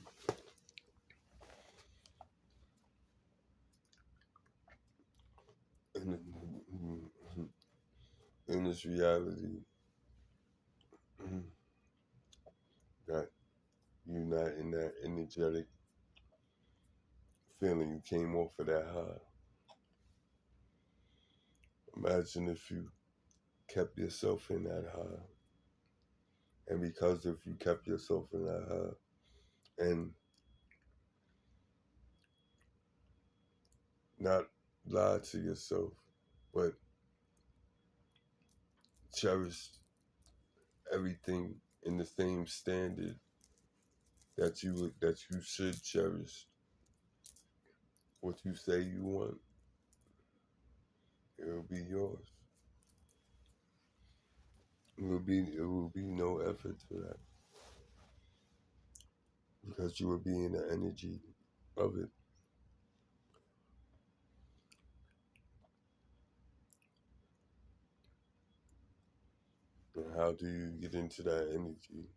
in, in this reality, that you're not in that energetic feeling you came off of that high. Imagine if you kept yourself in that high. And because if you kept yourself in that high and not lie to yourself, but cherish everything in the same standard that you should cherish. What you say you want, it'll be yours. It will be no effort to that because you will be in the energy of it. And how do you get into that energy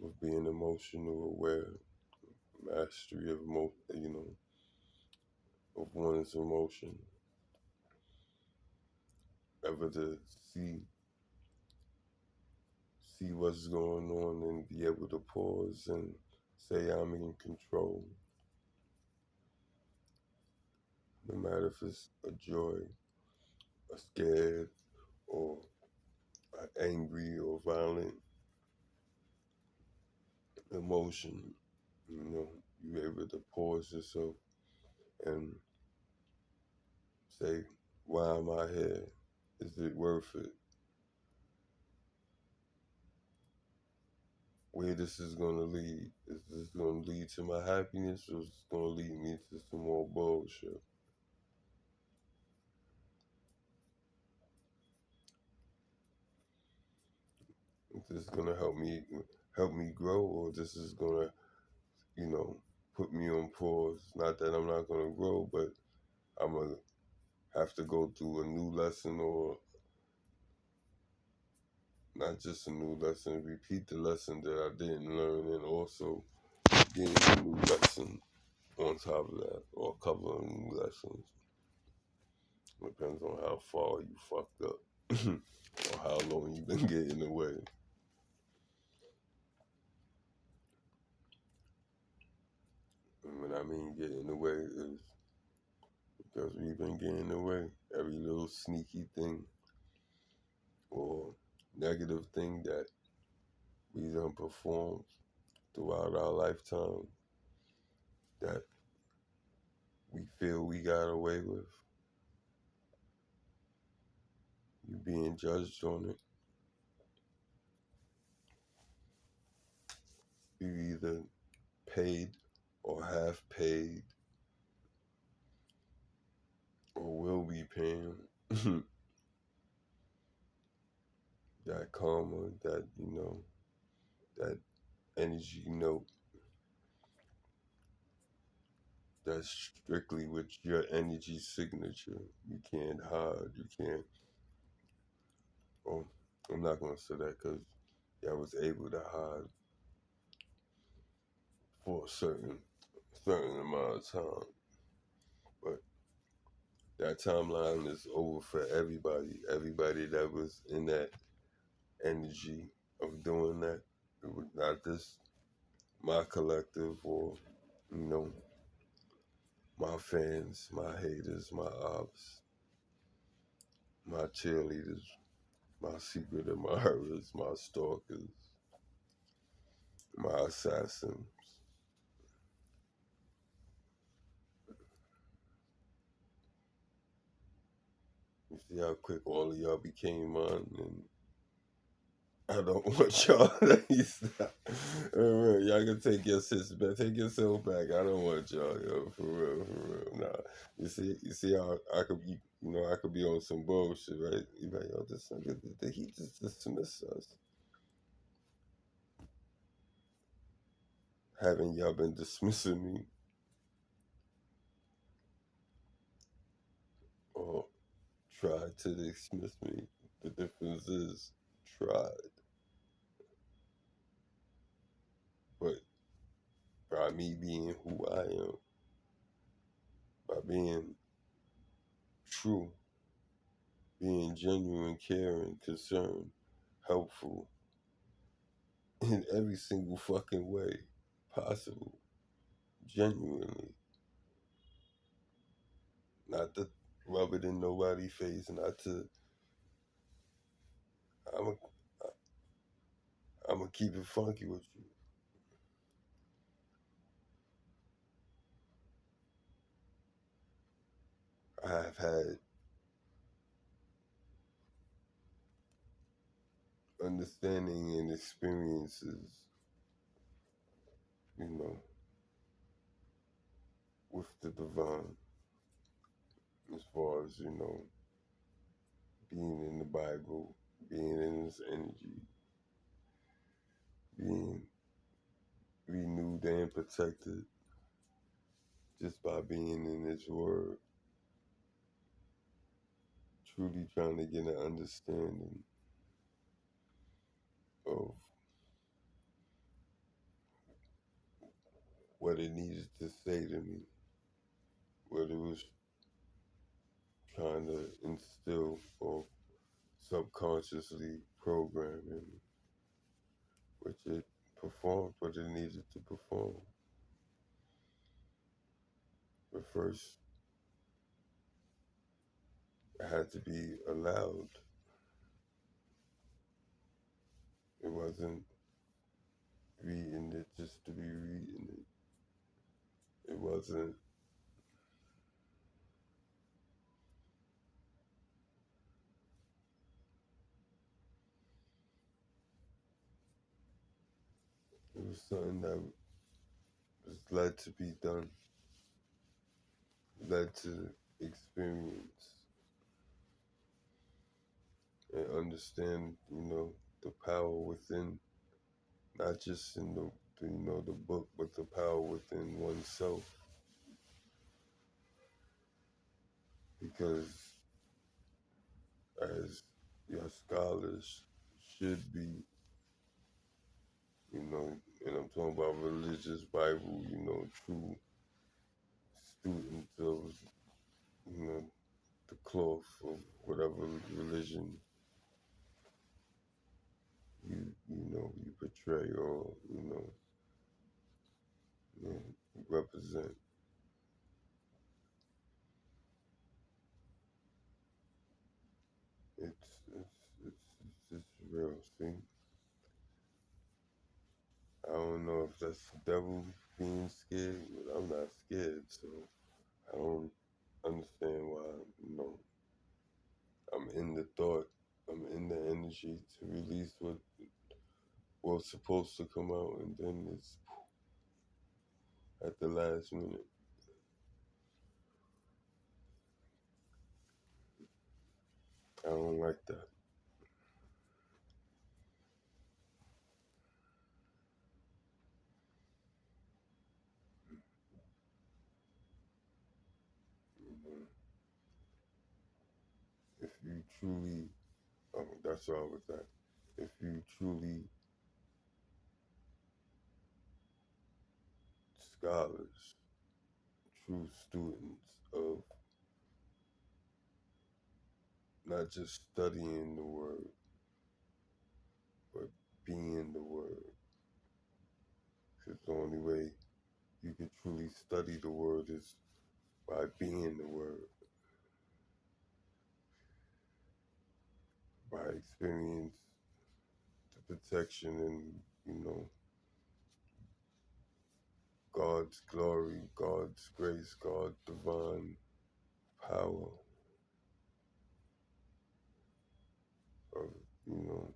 of being emotional aware, mastery of of one's emotion, ever to see what's going on and be able to pause and say I'm in control, no matter if it's a joy, a scared, or angry or violent emotion. You're able to pause yourself and say, why am I here? Is it worth it? Where this is going to lead? Is this going to lead to my happiness, or is it going to lead me to some more bullshit? Is this going to help me grow, or this is going to, you know, put me on pause? Not that I'm not going to grow, but I'm going to have to go through a new lesson, or not just a new lesson, repeat the lesson that I didn't learn, and also gain a new lesson on top of that, or a couple of new lessons. Depends on how far you fucked up, or how long you've been getting away. And when I mean getting away, is because we've been getting away. Every little sneaky thing or negative thing that we done performed throughout our lifetime that we feel we got away with, you being judged on it. You either paid or have paid or will be paying that karma, that energy note that's strictly with your energy signature. You can't hide. You can't. Oh, I'm not gonna say that because I was able to hide for a certain amount of time, but that timeline is over for everybody. Everybody that was in that energy of doing that. It was not just my collective or you know my fans, my haters, my ops, my cheerleaders, my secret admirers, my stalkers, my assassins. You see how quick all of y'all became mine, and I don't want y'all to stop. Y'all can take your sis back, take yourself back. I don't want y'all, yo, for real. Nah, you see how I could be, I could be on some bullshit, right? You like, yo, this nigga, did he just dismiss us? Haven't y'all been dismissing me or tried to dismiss me? The difference is tried, but by me being who I am, by being true, being genuine, caring, concerned, helpful in every single fucking way possible, genuinely, not to rub it in nobody's face, not to. I'm a, I'm gonna keep it funky with you. I have had understanding and experiences, you know, with the divine, as far as, being in the Bible, being in His energy, being renewed and protected just by being in His Word, truly trying to get an understanding of what it needed to say to me, what it was trying to instill or subconsciously program in me, which it performed what it needed to perform. But first, it had to be allowed. It wasn't reading it just to be reading it. It wasn't it was something that was led to be done, led to experience and understand, the power within, not just in the book, but the power within oneself. Because as your scholars should be, and I'm talking about religious Bible, true students of, the cloth of whatever religion you portray or, you represent. It's just real. See, I don't know if that's the devil being scared, but I'm not scared, so I don't understand why, I'm in the thought, I'm in the energy to release what was supposed to come out, and then it's at the last minute. I don't like that. You know? If you truly, that's all with that. If you truly scholars, true students of not just studying the word, but being the word. Because the only way you can truly study the word is by being the word, by experience the protection and, God's glory, God's grace, God's divine power of, you know,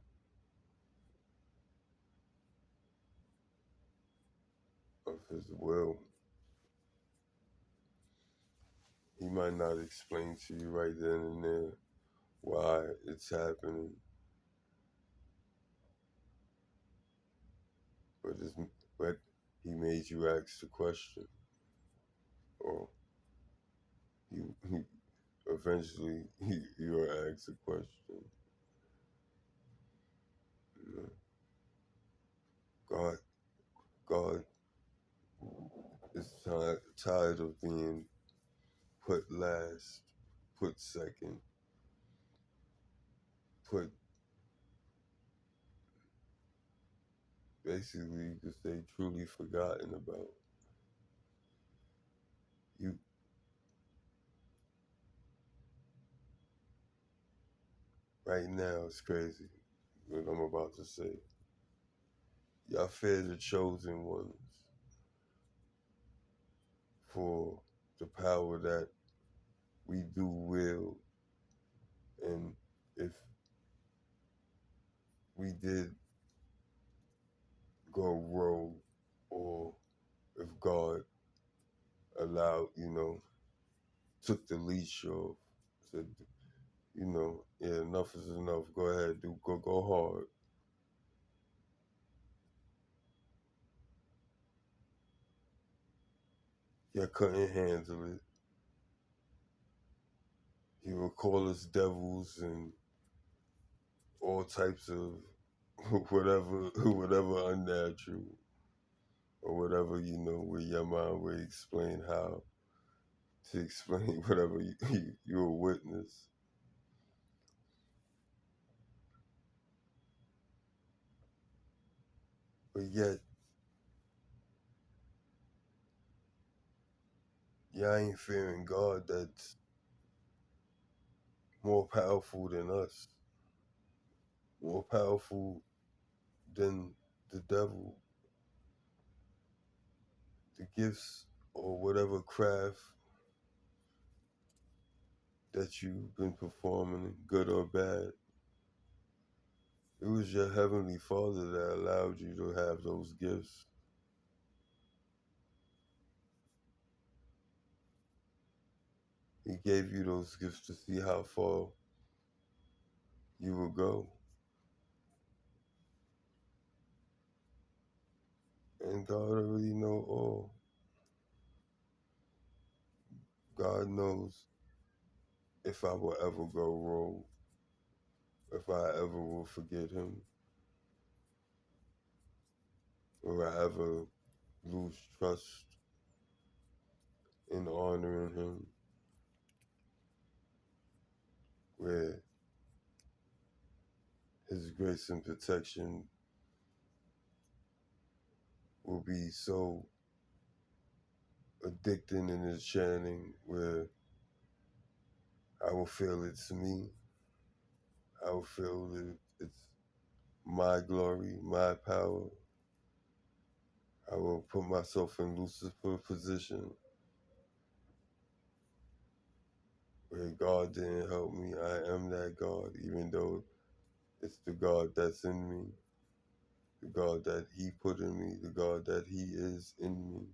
of His will. He might not explain to you right then and there why it's happening, but He made you ask the question, or he eventually you'll ask the question. You know, God, God is tired of being put last, put second, put basically you could say truly forgotten about. You right now it's crazy what I'm about to say. Y'all fear the chosen ones for the power that we do will, and if we did go rogue, or if God allowed, took the leash off, said, yeah, enough is enough. Go ahead, go hard. Yeah, couldn't handle it. He would call us devils and all types of whatever unnatural, or whatever, where your mind would explain how to explain whatever you witness. But yet, y'all ain't fearing God that's more powerful than us, more powerful than the devil, the gifts or whatever craft that you've been performing, good or bad. It was your Heavenly Father that allowed you to have those gifts. He gave you those gifts to see how far you will go. And God already know all. God knows if I will ever go wrong, if I ever will forget Him, or I ever lose trust in honoring Him, where His grace and protection will be so addicting and enchanting, where I will feel it's me. I will feel that it's my glory, my power. I will put myself in Lucifer's position, where God didn't help me. I am that God, even though it's the God that's in me, the God that He put in me, the God that He is in me.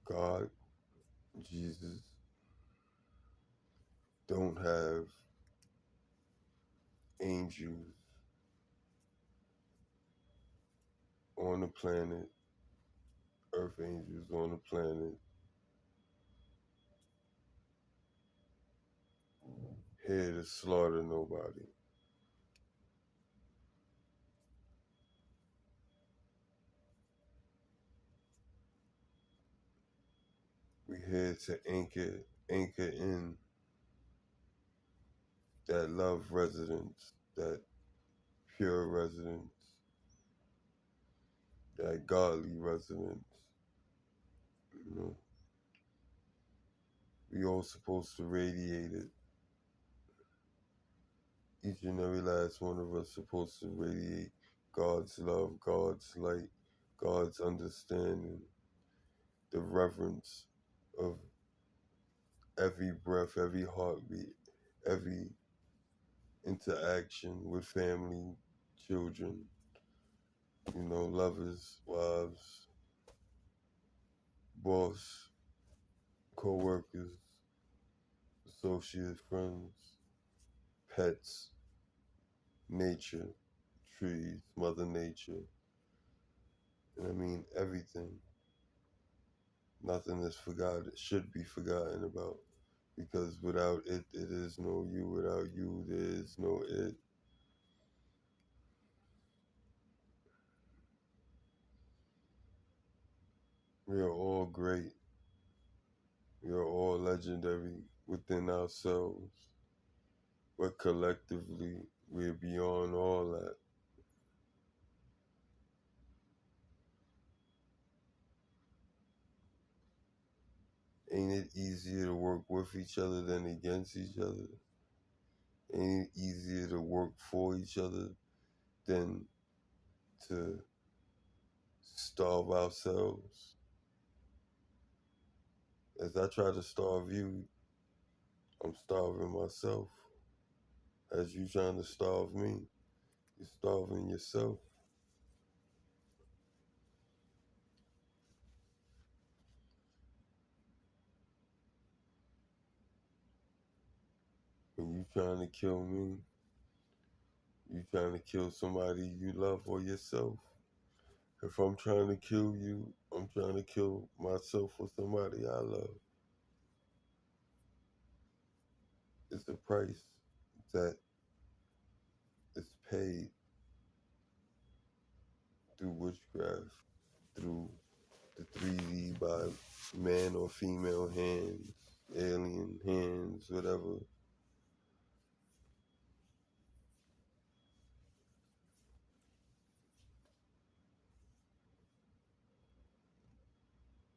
God, Jesus, don't have angels on the planet, earth angels on the planet, here to slaughter nobody. We here to anchor in that love residence, that pure residence, that godly residence. You know, we all supposed to radiate it. Each and every last one of us supposed to radiate God's love, God's light, God's understanding, the reverence of every breath, every heartbeat, every interaction with family, children, lovers, wives, boss, co-workers, associates, friends, pets, nature, trees, Mother Nature. And I mean everything. Nothing is forgotten, should be forgotten about. Because without it, it is no you. Without you, there is no it. We are all great. We are all legendary within ourselves. But collectively, we're beyond all that. Ain't it easier to work with each other than against each other? Ain't it easier to work for each other than to starve ourselves? As I try to starve you, I'm starving myself. As you trying to starve me, you're starving yourself. When you trying to kill me, you trying to kill somebody you love or yourself. If I'm trying to kill you, I'm trying to kill myself or somebody I love. It's a price that is paid through witchcraft, through the 3D by man or female hands, alien hands, whatever.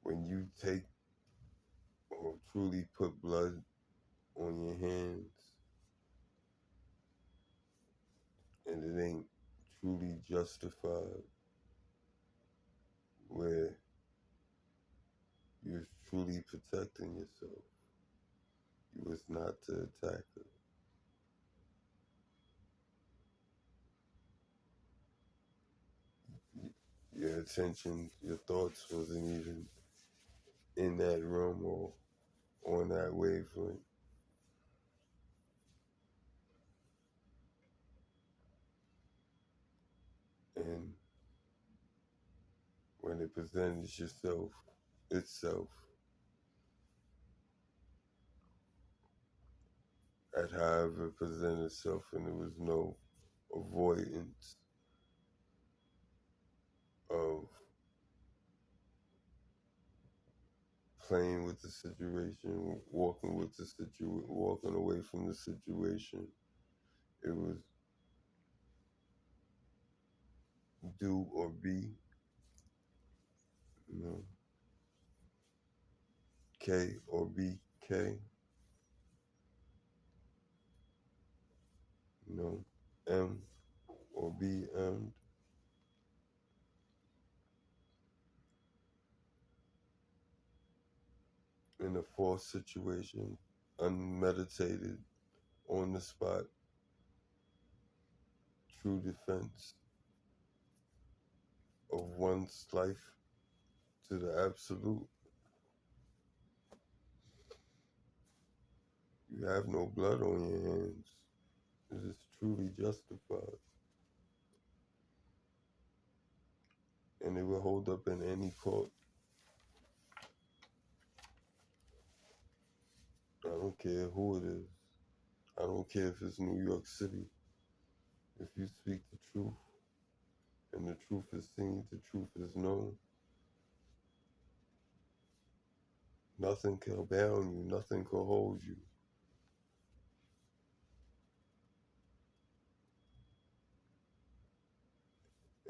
When you take or truly put blood on your hands and it ain't truly justified, where you're truly protecting yourself, you was not to attack her. Your attention, your thoughts wasn't even in that room or on that wavelength. And when it presents itself, at however it presented itself, and there was no avoidance of playing with the situation, walking away from the situation. It was do or be, you know, K or be K, you know, M or be M. In a false situation, unmeditated, on the spot, true defense of one's life to the absolute. You have no blood on your hands. It is truly justified. And it will hold up in any court. I don't care who it is. I don't care if it's New York City. If you speak the truth and the truth is seen, the truth is known, nothing can bound you, nothing can hold you.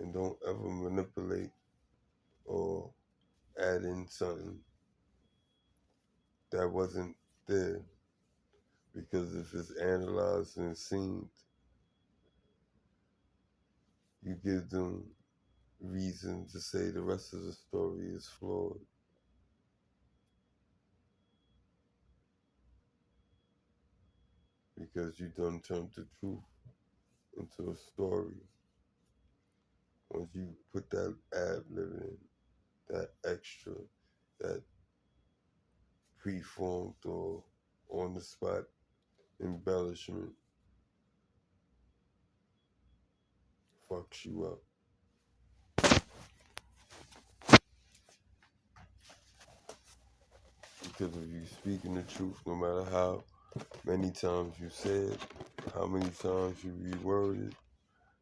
And don't ever manipulate or add in something that wasn't there. Because if it's analyzed and seen, you give them reason to say the rest of the story is flawed. Because you done turned the truth into a story. Once you put that ad-lib in, that extra, that preformed or on the spot embellishment fucks you up. Because if you speaking the truth, no matter how many times you said, how many times you reworded,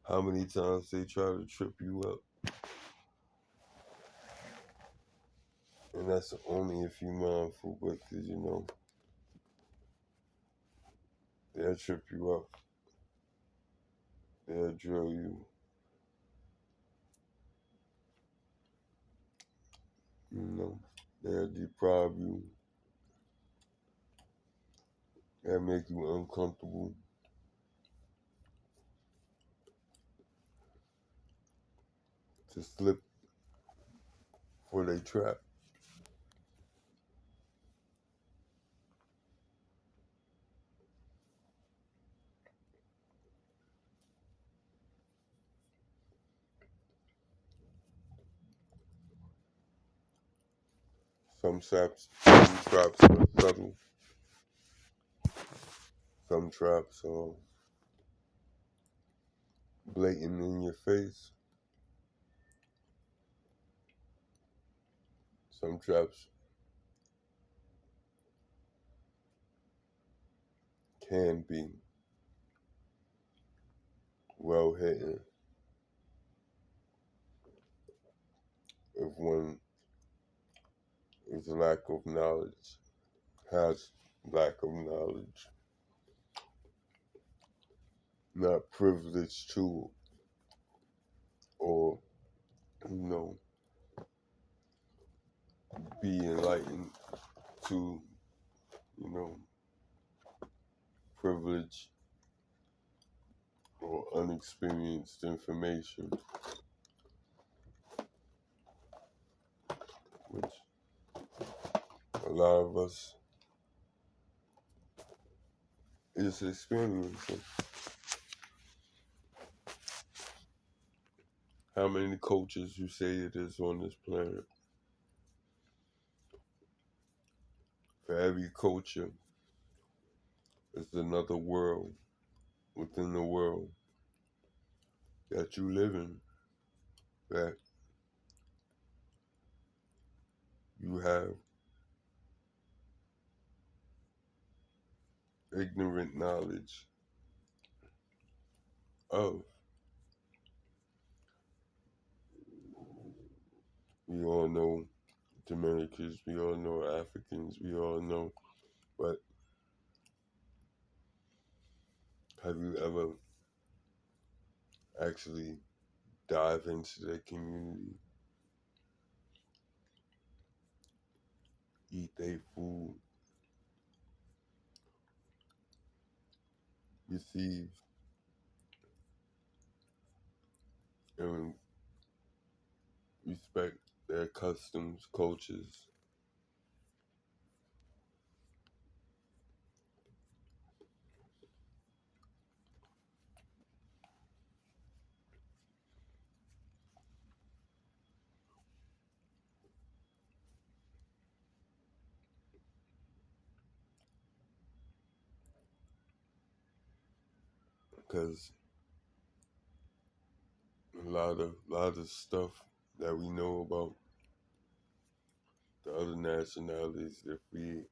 how many times they try to trip you up, and that's only if you mindful, but because you know they'll trip you up, they'll drill you, you know, they'll deprive you that make you uncomfortable to slip for they trap. Some traps are subtle. Some traps are blatant in your face. Some traps can be well hidden if one is lack of knowledge, has lack of knowledge, not privileged to, or, you know, be enlightened to, you know, privilege or unexperienced information, which a lot of us is experiencing. How many cultures you say it is on this planet? For every culture is another world within the world that you live in, that you have ignorant knowledge of. We all know Dominicans, we all know Africans, we all know, but have you ever actually dive into their community, eat their food, receive and respect their customs, cultures? Because a lot of stuff that we know about the other nationalities that we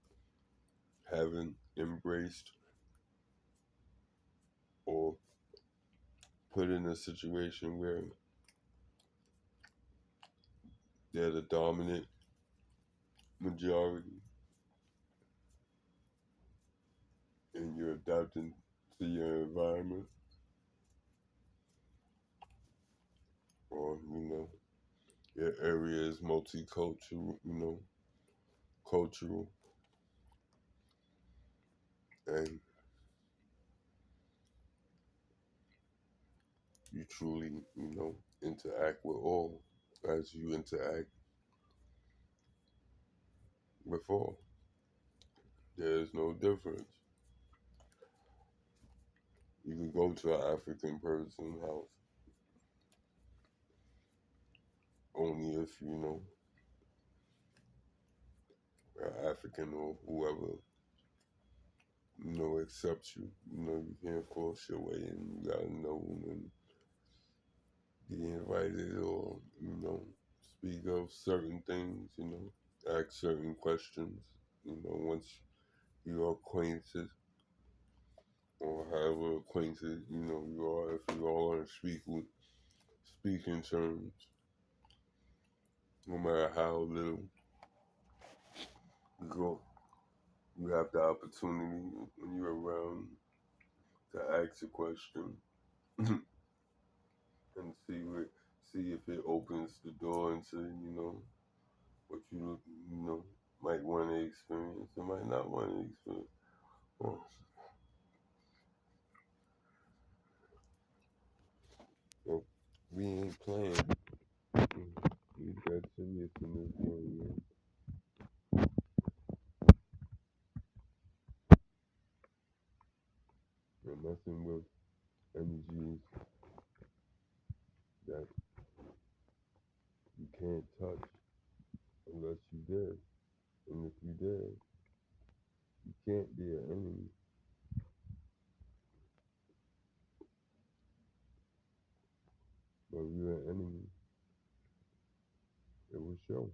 haven't embraced or put in a situation where they're the dominant majority and you're adapting to your environment, or your area is multicultural, cultural, and you truly interact with all as you interact with all. There is no difference. You can go to an African person's house only if an African or whoever accepts you. You can't force your way in. You gotta know and be invited, or speak of certain things. Ask certain questions. Once you're acquainted, or however acquainted you are, if you all are on speaking terms, no matter how little you go, you have the opportunity when you're around to ask a question and see if it opens the door into what you might want to experience or might not want to experience, Oh, well, we ain't playing. We got serious in this game, man. We're messing with energies that you can't touch unless you dare. And if you dare, you can't be an enemy. But if you're an enemy, it will show.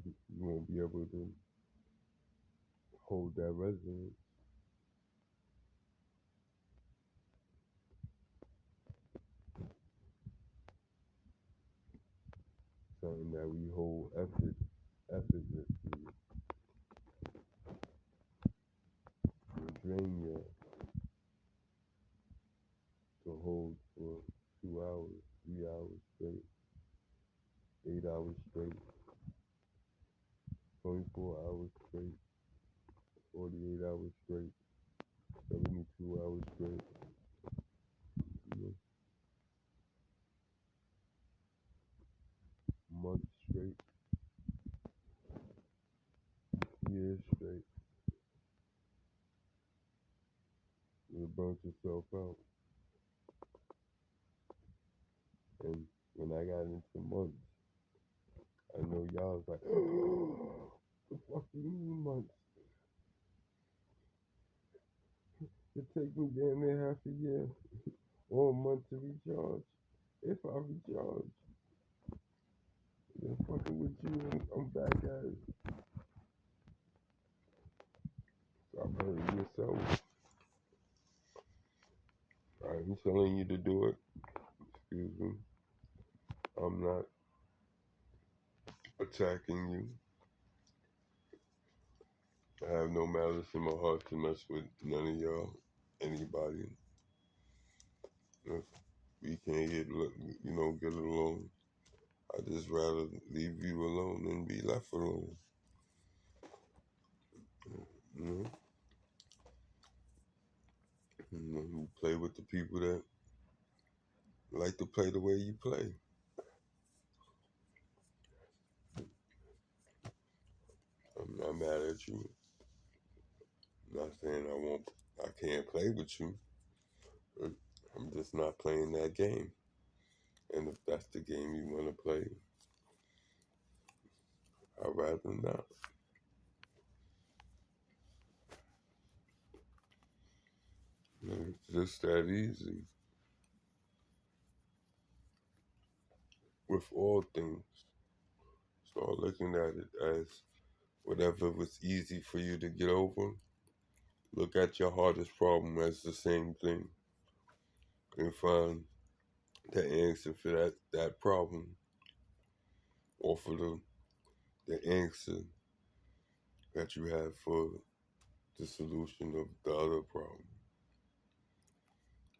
You won't be able to hold that resonance. Something that we hold effortlessly will drain you to hold for 2 hours, 3 hours straight, 8 hours straight, 24 hours straight, 48 hours straight, 72 hours straight, you know, months straight, years straight. You'll burn yourself out. And when I got into months, I know y'all was like, the fuck you mean months? It take me damn near half a year or a month to recharge. If I recharge, then fucking with you, I'm back at it. Stop hurting yourself. I'm telling you to do it. Excuse me. I'm not attacking you. I have no malice in my heart to mess with none of y'all, anybody. If we can't get along, I just rather leave you alone than be left alone. You know, you play with the people that like to play the way you play. I'm not mad at you. I'm not saying I can't play with you. I'm just not playing that game. And if that's the game you want to play, I'd rather not. It's just that easy. With all things, start looking at it as whatever was easy for you to get over. Look at your hardest problem as the same thing and find the answer for that problem, or for the answer that you have for the solution of the other problem.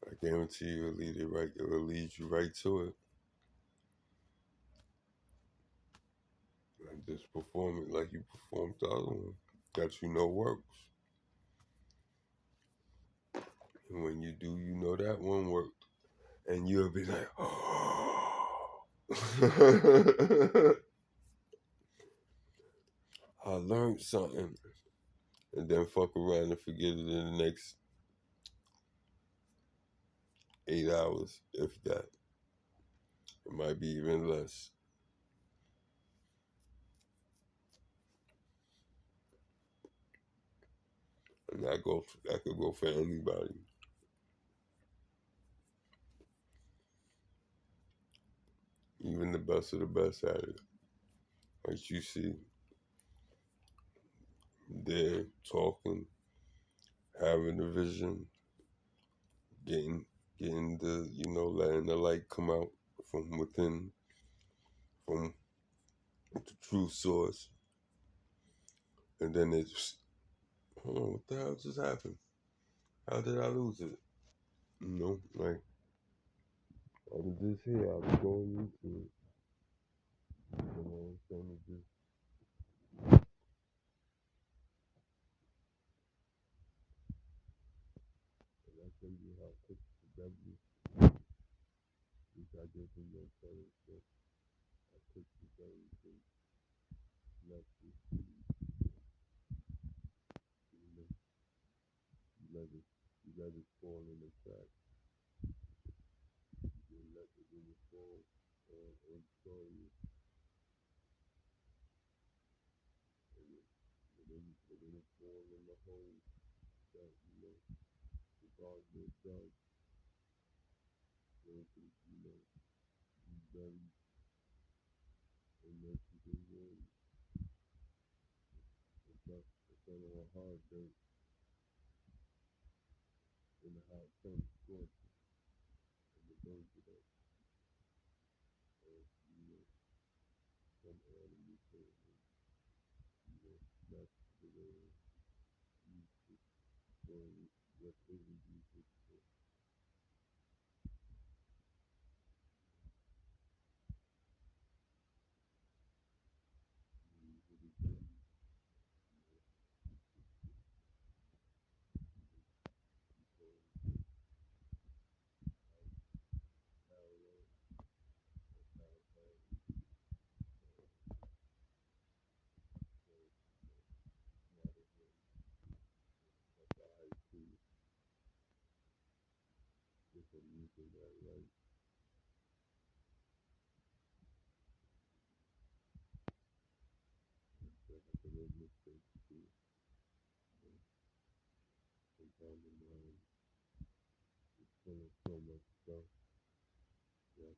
I guarantee you it'll lead you right to it. And just perform it like you performed the other one that you know works. And when you do, you know that one worked. And you'll be like, oh, I learned something. And then fuck around and forget it in the next 8 hours, if that. It might be even less. And that could go for anybody. Even the best of the best at it. Like you see, they're talking, having a vision, getting letting the light come out from within, from the true source. And then it's, hold on, what the hell just happened? How did I lose it? Like, I was just here, I was going into it. You know what I'm saying? tell you how quick the devil, which I give him no credit, but how quick the devil can let you know, you let it, you let it fall in the track. You let it in the fall on story, and then it fall in the hole that, the God will judge. So he's very and merciful one. It's on a hard dirt in the hot sun scorching and the birds of that, some animals say, that's the way you for what isn't Jesus for. If I'm using that right, so I can make mistakes too. Sometimes the mind is full of so much stuff that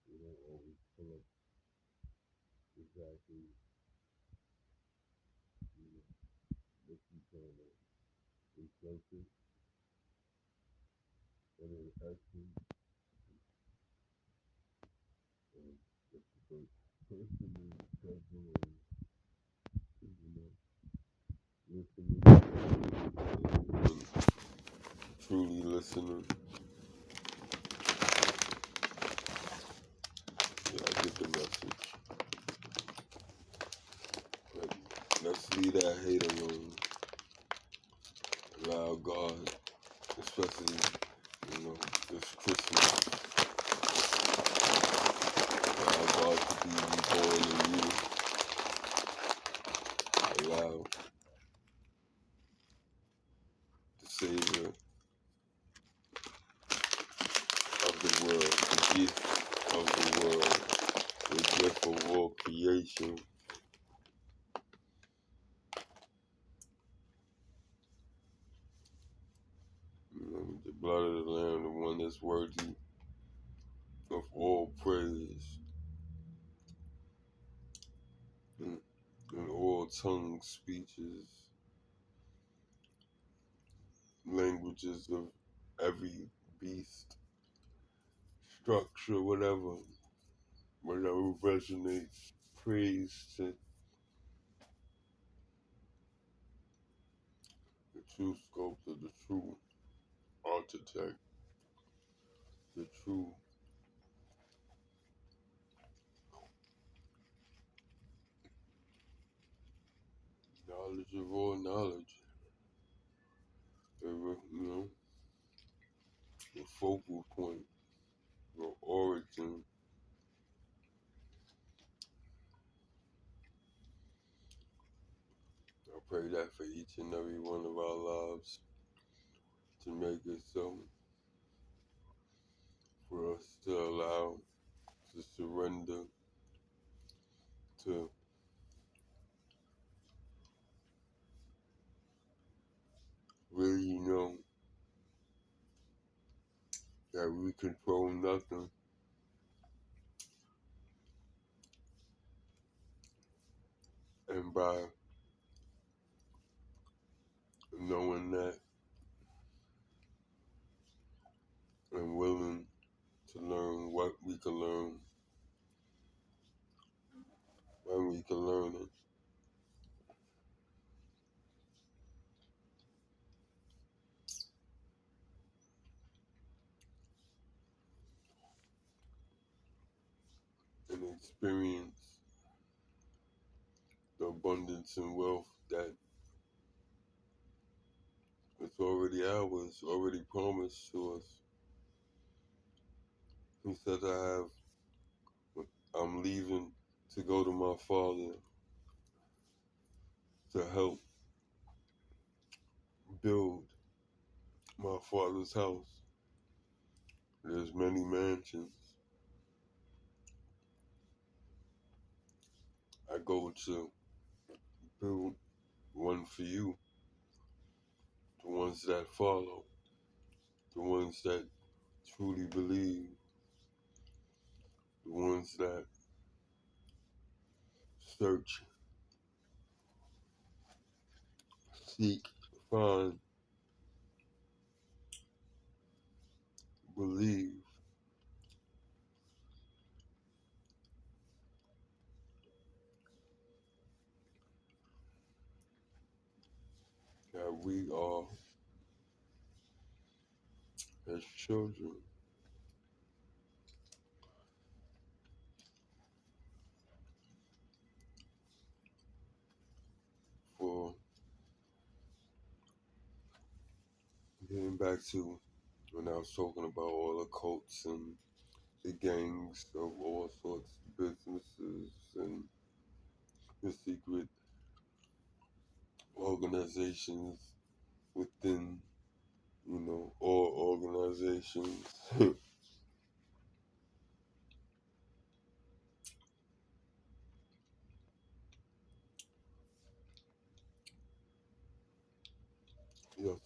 we don't always pull up exactly, what you trying to interpret, but in essence, if the person is careful and, listening, truly listening, yeah, I get the message. Like, let's leave that hate alone. Allow God, especially, this Christmas, allow God to be reborn in you. Allow the Savior of the world, the gift of the world, the gift of all creation, the blood of the Lamb, the one that's worthy of all praise, and all tongues, speeches, languages of every beast, structure, whatever resonates, praise to the true sculptor, the true architect, the true knowledge of all knowledge, the focal point, the origin. I pray that for each and every one of our lives to make it so, for us to allow, to surrender, to really know that we control nothing, and by knowing that and willing to learn what we can learn, when we can learn it, and experience the abundance and wealth that It's already ours, already promised to us. He said, I'm leaving to go to my Father to help build my Father's house. There's many mansions. I go to build one for you, the ones that follow, the ones that truly believe, the ones that search, seek, find, believe that we are as children. For getting back to when I was talking about all the cults and the gangs of all sorts of businesses and the secret organizations within, all organizations.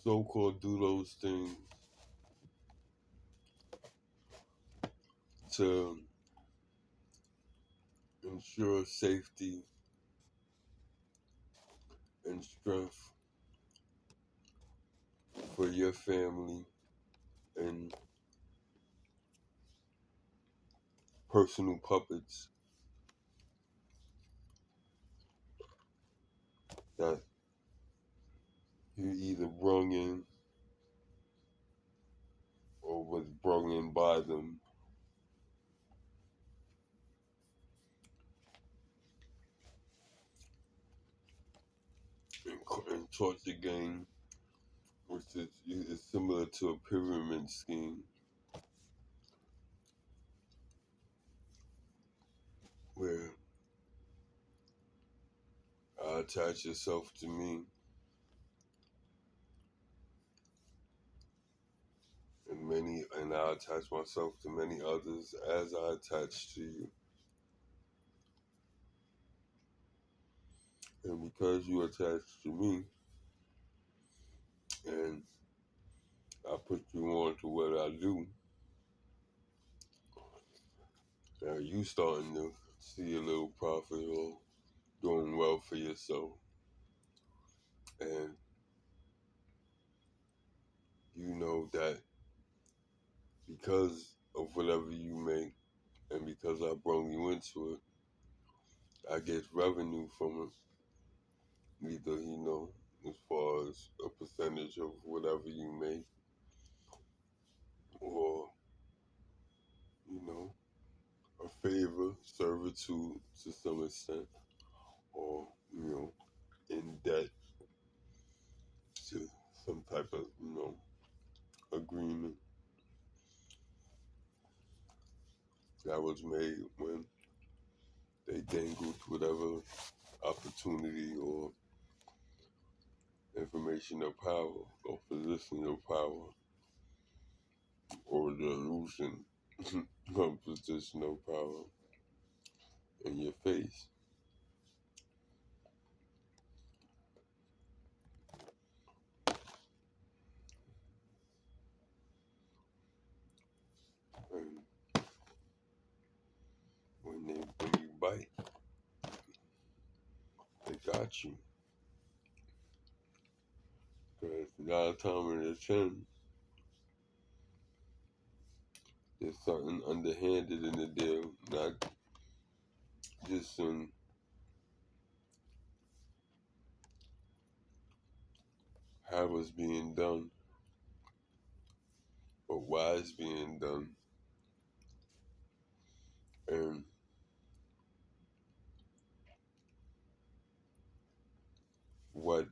So-called do those things to ensure safety and strength for your family and personal puppets that you either brung in or was brung in by them, and taught the game, which is similar to a pyramid scheme where attach yourself to me and I attach myself to many others as I attach to you. And because you attach to me and I put you on to what I do, now you starting to see a little profit or doing well for yourself. And you know that because of whatever you make and because I brought you into it, I get revenue from it. Either, as far as a percentage of whatever you make or, you know, a favor, servitude to some extent, or, in debt to some type of, agreement that was made when they dangled whatever opportunity or information of power or position of power or the illusion of position of power in your face. And when you bite, they got you. Because 9 times out of 10, there's something underhanded in the deal, not just in how it's being done, but why it's being done, and what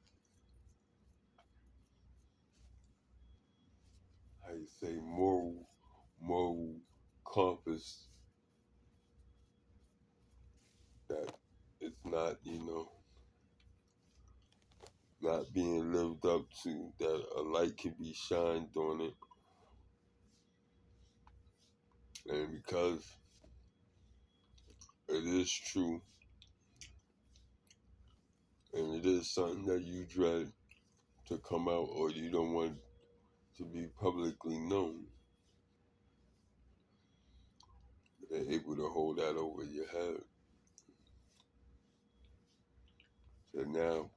say, moral compass that it's not, not being lived up to, that a light can be shined on it. And because it is true, and it is something that you dread to come out, or you don't want to be publicly known, they're able to hold that over your head. So now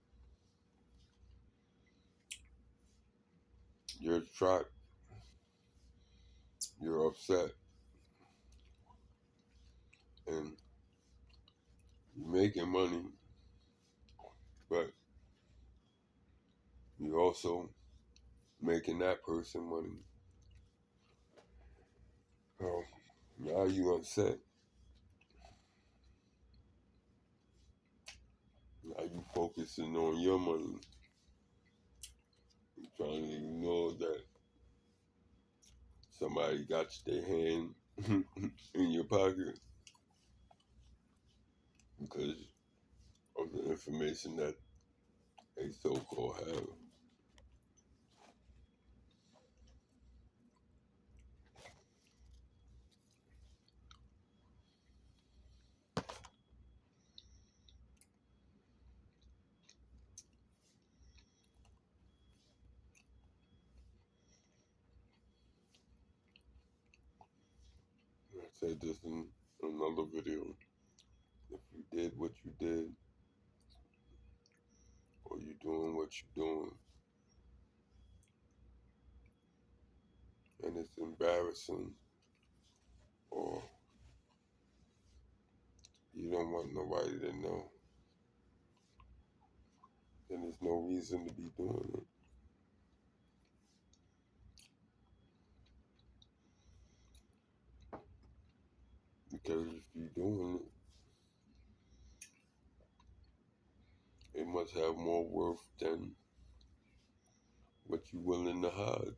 you're trapped, you're upset, and you're making money, but you're also making that person money. So now you upset. Now you focusing on your money. You're trying to ignore that somebody got their hand in your pocket because of the information that they so-called have. I said this in another video. If you did what you did, or you doing what you're doing, and it's embarrassing, or you don't want nobody to know, then there's no reason to be doing it. Because if you're doing it, it must have more worth than what you're willing to hide.